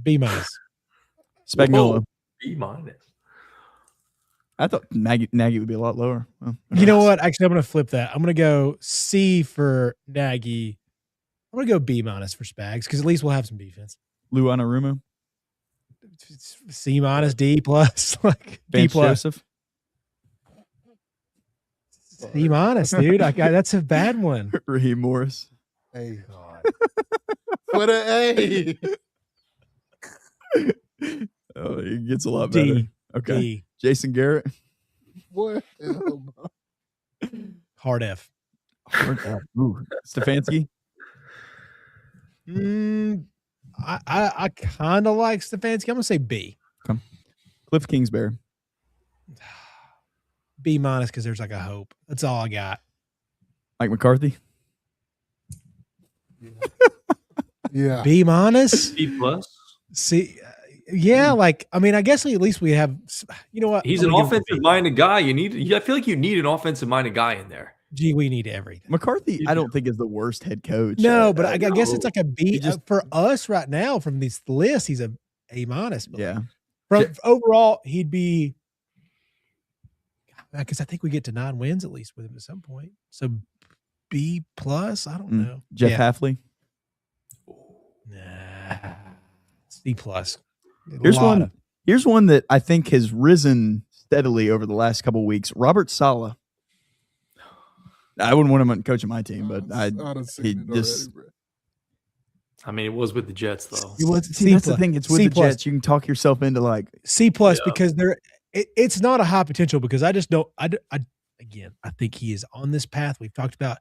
B minus. Spagnuolo. Whoa, B minus. I thought Nagy would be a lot lower. Well, You know what? Actually, I'm going to flip that. I'm going to go C for Nagy. I'm going to go B minus for Spags because at least we'll have some defense. Lou Anarumo, C minus, D plus, like D Vance plus. Joseph, C minus, dude. That's a bad one. Raheem Morris, Hey, what a oh, it gets a lot better. D. Okay, D. Jason Garrett, boy. Hard F. Ooh, Stefanski, I kind of like Stefanski. I'm going to say B. Cliff Kingsbury, B minus because there's like a hope. That's all I got. Mike McCarthy, Yeah. B minus. B plus. See, yeah, like I mean, I guess at least we have. You know what? He's I'm an gonna give him a offensive B. minded guy. I feel like you need an offensive minded guy in there. Gee, we need everything. McCarthy. You I do. don't think is the worst head coach. No, but I guess it's like a B He just- for us right now. From this list, he's a minus. But yeah. From overall, he'd be. Because I think we get to 9 wins at least with him at some point. So B plus. I don't know. Jeff Yeah. Halfley. Nah. C plus. Here's one that I think has risen steadily over the last couple of weeks. Robert Saleh. I wouldn't want him coaching my team, but I'd have seen he it just- already, bro. I mean, it was with the Jets though. It was See, that's the thing. It's with C the plus. Jets. You can talk yourself into like C plus Yeah. because it's not a high potential because I just don't. Again, I think he is on this path we've talked about.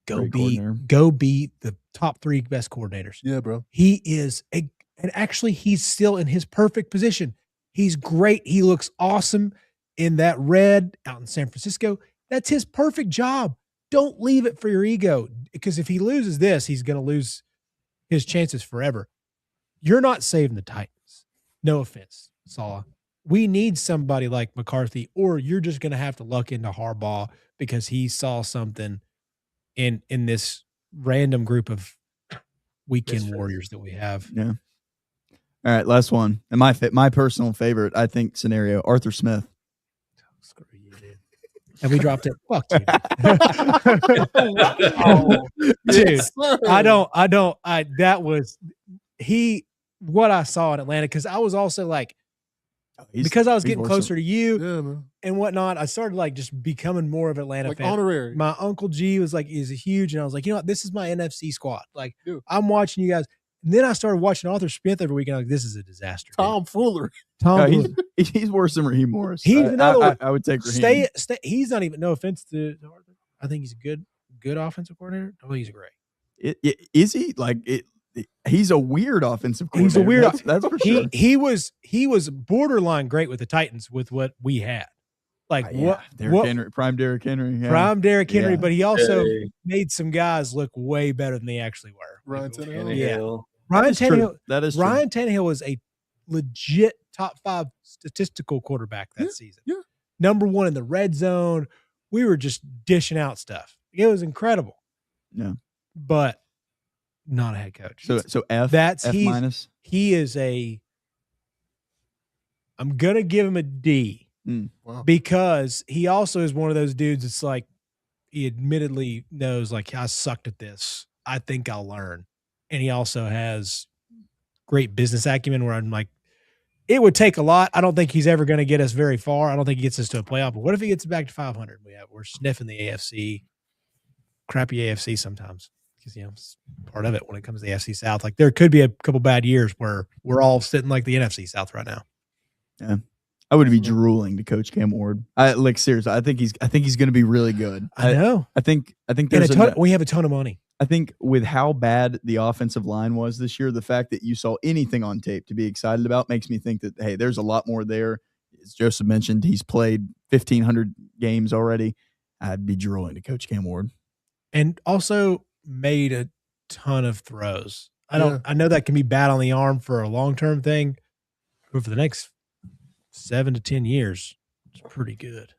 Great coordinator. Go be the top 3 best coordinators. Yeah, bro. He is and actually he's still in his perfect position. He's great. He looks awesome in that red out in San Francisco. That's his perfect job. Don't leave it for your ego because if he loses this, he's going to lose his chances forever. You're not saving the Titans. No offense, Salah. We need somebody like McCarthy, or you're just going to have to luck into Harbaugh because he saw something in this random group of weekend warriors that we have. Yeah. All right, last one. And my personal favorite, I think, scenario, Arthur Smith. Screw you, dude. And we dropped it. Fuck you. Dude, what I saw in Atlanta, because I was also like, because I was getting closer to you Yeah, man. and whatnot, I started like just becoming more of an Atlanta Like fan. honorary. My Uncle G was like, is huge. And I was like, you know what? This is my NFC squad. Like, Dude. I'm watching you guys. And then I started watching Arthur Smith every week. And I'm like, this is a disaster. dude. Tomfoolery. Tom No, Brady. he's worse than Raheem Morris. He's another one. I would take Raheem. Stay. He's not even, no offense to Arthur. I think he's a good offensive coordinator. I think he's great. Is he like it? He's a weird offensive coordinator. He's a weird. That's for sure. He was borderline great with the Titans with what we had. Like Yeah, Derrick Henry, prime Derrick Henry, yeah. prime Derrick Henry, Yeah. but he also Hey. made some guys look way better than they actually were. Ryan Like, Tannehill. Yeah. Tannehill. Ryan That's true. Tannehill. That is Ryan Tannehill was a legit top 5 statistical quarterback that season. yeah. Number 1 in the red zone. We were just dishing out stuff. It was incredible. Yeah. But not a head coach. true. So F. That's F he's- minus. He is I'm going to give him a D Wow. because he also is one of those dudes that's like, he admittedly knows, like, I sucked at this. I think I'll learn. And he also has great business acumen where I'm like, it would take a lot. I don't think he's ever going to get us very far. I don't think he gets us to a playoff. But what if he gets back to 500? We're sniffing the AFC, crappy AFC sometimes because, it's part of it when it comes to the AFC South. Like, there could be a couple bad years where we're all sitting like the NFC South right now. Yeah. I would be drooling to coach Cam Ward. Seriously, I think he's going to be really good. I know. I think And there's we have a ton of money. I think with how bad the offensive line was this year, the fact that you saw anything on tape to be excited about makes me think that, hey, there's a lot more there. As Joseph mentioned, he's played 1,500 games already. I'd be drooling to coach Cam Ward. And also made a ton of throws. I know that can be bad on the arm for a long-term thing, but for the next 7 to 10 years, it's pretty good.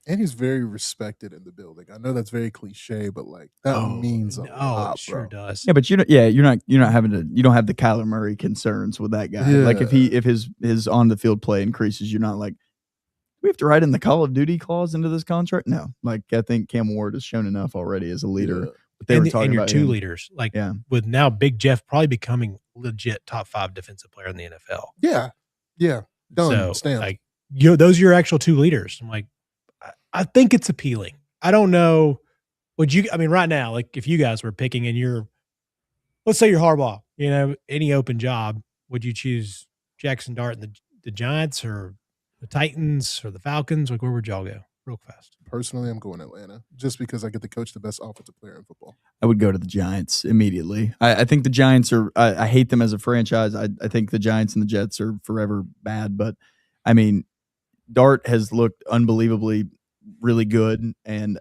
And he's very respected in the building. I know that's very cliche, but like that means a lot, it sure bro. does. Yeah, but you're not having to. You don't have the Kyler Murray concerns with that guy. Yeah. Like if his on the field play increases, you're not like, we have to write in the Call of Duty clause into this contract. No, like I think Cam Ward has shown enough already as a leader. Yeah. But they were talking and your about two him. leaders, like Yeah. with now Big Jeff probably becoming legit top 5 defensive player in the NFL. Yeah. Yeah. Done. So Stamped. like those are your actual 2 leaders. I'm like, I think it's appealing. I don't know. Right now, like if you guys were picking and let's say you're Harbaugh, any open job, would you choose Jackson Dart and the Giants or the Titans or the Falcons? Like where would y'all go real fast? Personally, I'm going Atlanta just because I get to coach the best offensive player in football. I would go to the Giants immediately. I think the Giants are. I hate them as a franchise. I think the Giants and the Jets are forever bad. But I mean, Dart has looked unbelievably really good. And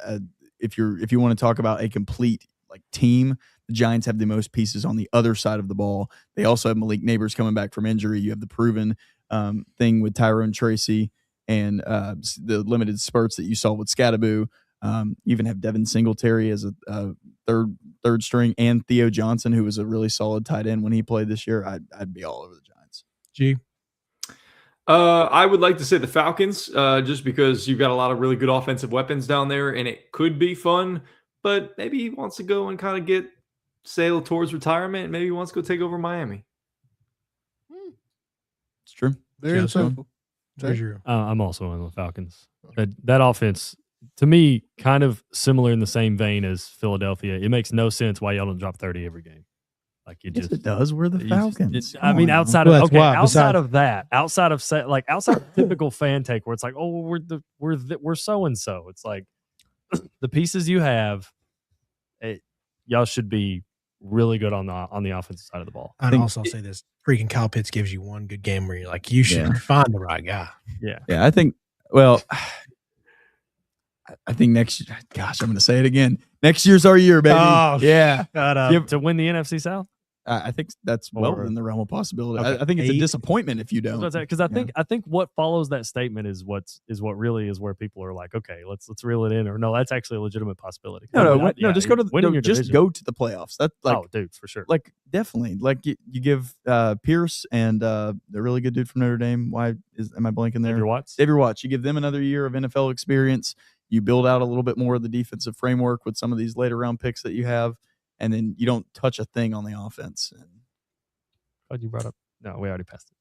if you want to talk about a complete like team, the Giants have the most pieces on the other side of the ball. They also have Malik Neighbors coming back from injury. You have the proven thing with Tyrone Tracy and the limited spurts that you saw with Scattaboo. You even have Devin Singletary as a third string, and Theo Johnson, who was a really solid tight end when he played this year. I'd be all over the Giants. G. I would like to say the Falcons, just because you've got a lot of really good offensive weapons down there, and it could be fun. But maybe he wants to go and kind of sail towards retirement. Maybe he wants to go take over Miami. It's true. Very Joseph. insightful. Where's your I'm also on the Falcons. That offense, to me, kind of similar in the same vein as Philadelphia. It makes no sense why y'all don't drop 30 every game. Like it Yes, just it does. We're the you just- Falcons. I mean, Come on, outside Well, of that's okay, why, outside besides- of that, outside of typical fan take, where it's like, oh, we're so and so. It's like the pieces you have, y'all should be really good on the offensive side of the ball. I'd think also say this: freaking Kyle Pitts gives you one good game where you're like, you should Yeah. find the right guy. Yeah, Yeah, I think. Well, I think next. Gosh, I'm going to say it again. Next year's our year, baby. Oh, yeah, Shut up. Give- to win the NFC South. I think that's well Or- in the realm of possibility. Okay. I think it's a 8. disappointment if you don't. Because I think what follows that statement is what really is where people are like, okay, let's reel it in, or no, that's actually a legitimate possibility. Just go to winning your just division. go to the playoffs. That's like Oh, dude, for sure. like definitely like you give Pierce and the really good dude from Notre Dame. Am I blanking there? Xavier Watts. Xavier Watts. You give them another year of NFL experience. You build out a little bit more of the defensive framework with some of these later round picks that you have, and then you don't touch a thing on the offense. Glad you brought up. No, we already passed it.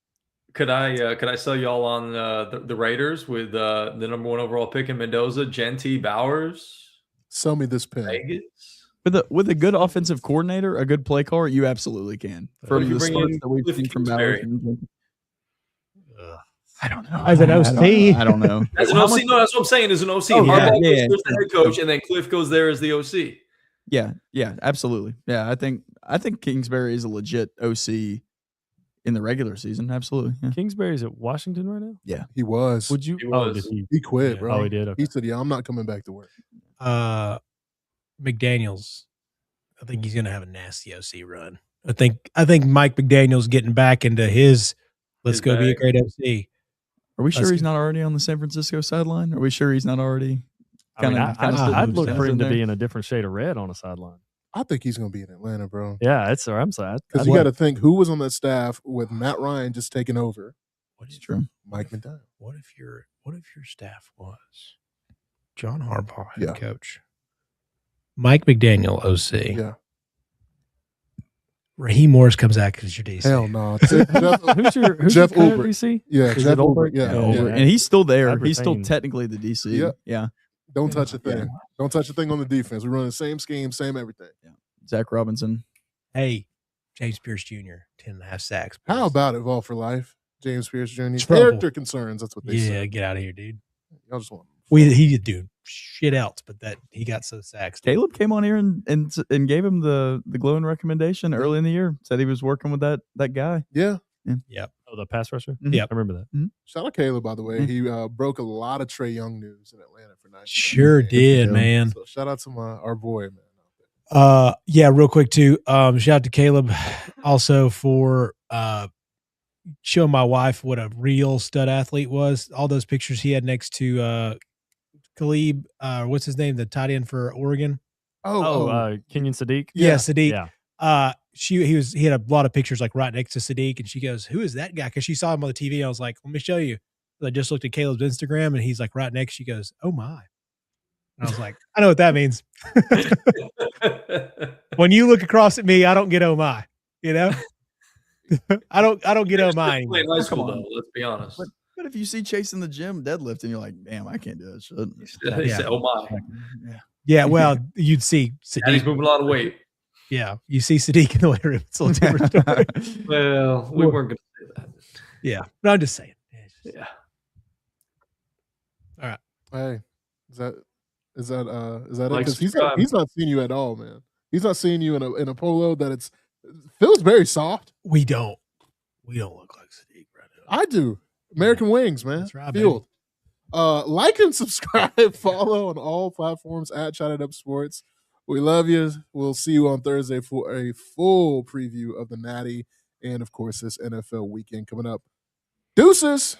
Could I sell y'all on the Raiders with the number 1 overall pick in Mendoza, Genty, Bowers, Sell me this pen. Vegas? With a good offensive coordinator, a good play caller, you absolutely can. What From if you the bring starts in that we've Cliff seen from Bowers. Kingsbury? I don't know. As an OC. I don't know. As an OC, no, that's what I'm saying. As an OC, Oh, yeah, Harbaugh yeah, goes there as the head coach, and then Cliff goes there as the OC. Yeah, absolutely. Yeah, I think Kingsbury is a legit OC in the regular season. Absolutely. Yeah. Kingsbury's at Washington right now. He was. Would you? He Oh, was. did he? He quit, Yeah. bro. Oh, he did. Okay. He said, "Yeah, I'm not coming back to work." McDaniels, I think he's going to have a nasty OC run. I think Mike McDaniels getting back into his let's His go be a bag. great OC. Are we sure That's he's good. not already on the San Francisco sideline? Are we sure he's not already? I mean, Kinda I'd look sitting for him to there. be in a different shade of red on a sideline. I think he's going to be in Atlanta, bro. Yeah, that's where I'm sad. Because you got to think who was on that staff with Matt Ryan just taking over. What It's is true. Mike McDaniel. What if your staff was John Harbaugh head Yeah. coach, Mike McDaniel OC, Yeah. Raheem Morris comes out because your DC. Hell no. Jeff, Who's Jeff your current Ulbrich. DC? yeah, Is Jeff it Ulbrich? Ulbrich. Yeah, Yeah, yeah. Ulbrich. And he's still there. I'd He's still retain- technically the DC. Yeah. Yeah. Don't touch a thing. Yeah. Don't touch a thing on the defense. We run the same scheme, same everything. Zach Robinson. Hey, James Pierce Jr., 10.5 sacks. How about it, Vol for life? James Pierce Jr. Trouble. Character concerns. That's what they Yeah, say. get out of here, dude. I just want. He did do shit else, but that he got so sacks. Caleb came on here and gave him the glowing recommendation early in the year. Said he was working with that guy. Yeah. Oh, the pass rusher. Mhm. Yep. I remember that. Shout out Caleb, by the way. Mhm. He broke a lot of Trae Young news in Atlanta for night. Sure did, Yeah. man. So shout out to our boy, man. Yeah, real quick too. Shout out to Caleb also for showing my wife what a real stud athlete was. All those pictures he had next to Khalib, what's his name, the tight end for Oregon. Kenyon Sadiq. Yeah, Sadiq. Yeah. He had a lot of pictures like right next to Sadiq, and she goes, "Who is that guy?" Because she saw him on the TV. I was like, "Let me show you." So I just looked at Caleb's Instagram, and he's like right next. She goes, "Oh my!" And I was like, "I know what that means." When you look across at me, I don't get "Oh my," you know. I don't get "Oh my" anymore. Playing high school, Come on. though, let's be honest. But if you see Chase in the gym deadlifting, you're like, damn, I can't do that shit. He said, "Oh my, Yeah. Yeah, well, you'd see and he's Sadiq. moving a lot of weight." Yeah, you see Sadiq in the weight room. It's a little different story. Well, we weren't going to say that. Yeah, but I'm just saying. Yeah. Hey, is that it? Like, Because subscribe. he's not seeing you at all, man. He's not seeing you in a polo that feels very soft. We don't look like Sadiq right now. I do. American Wings, man. That's right, Field. Like and subscribe, follow on all platforms at Chat It Up Sports. We love you. We'll see you on Thursday for a full preview of the Natty and, of course, this NFL weekend coming up. Deuces.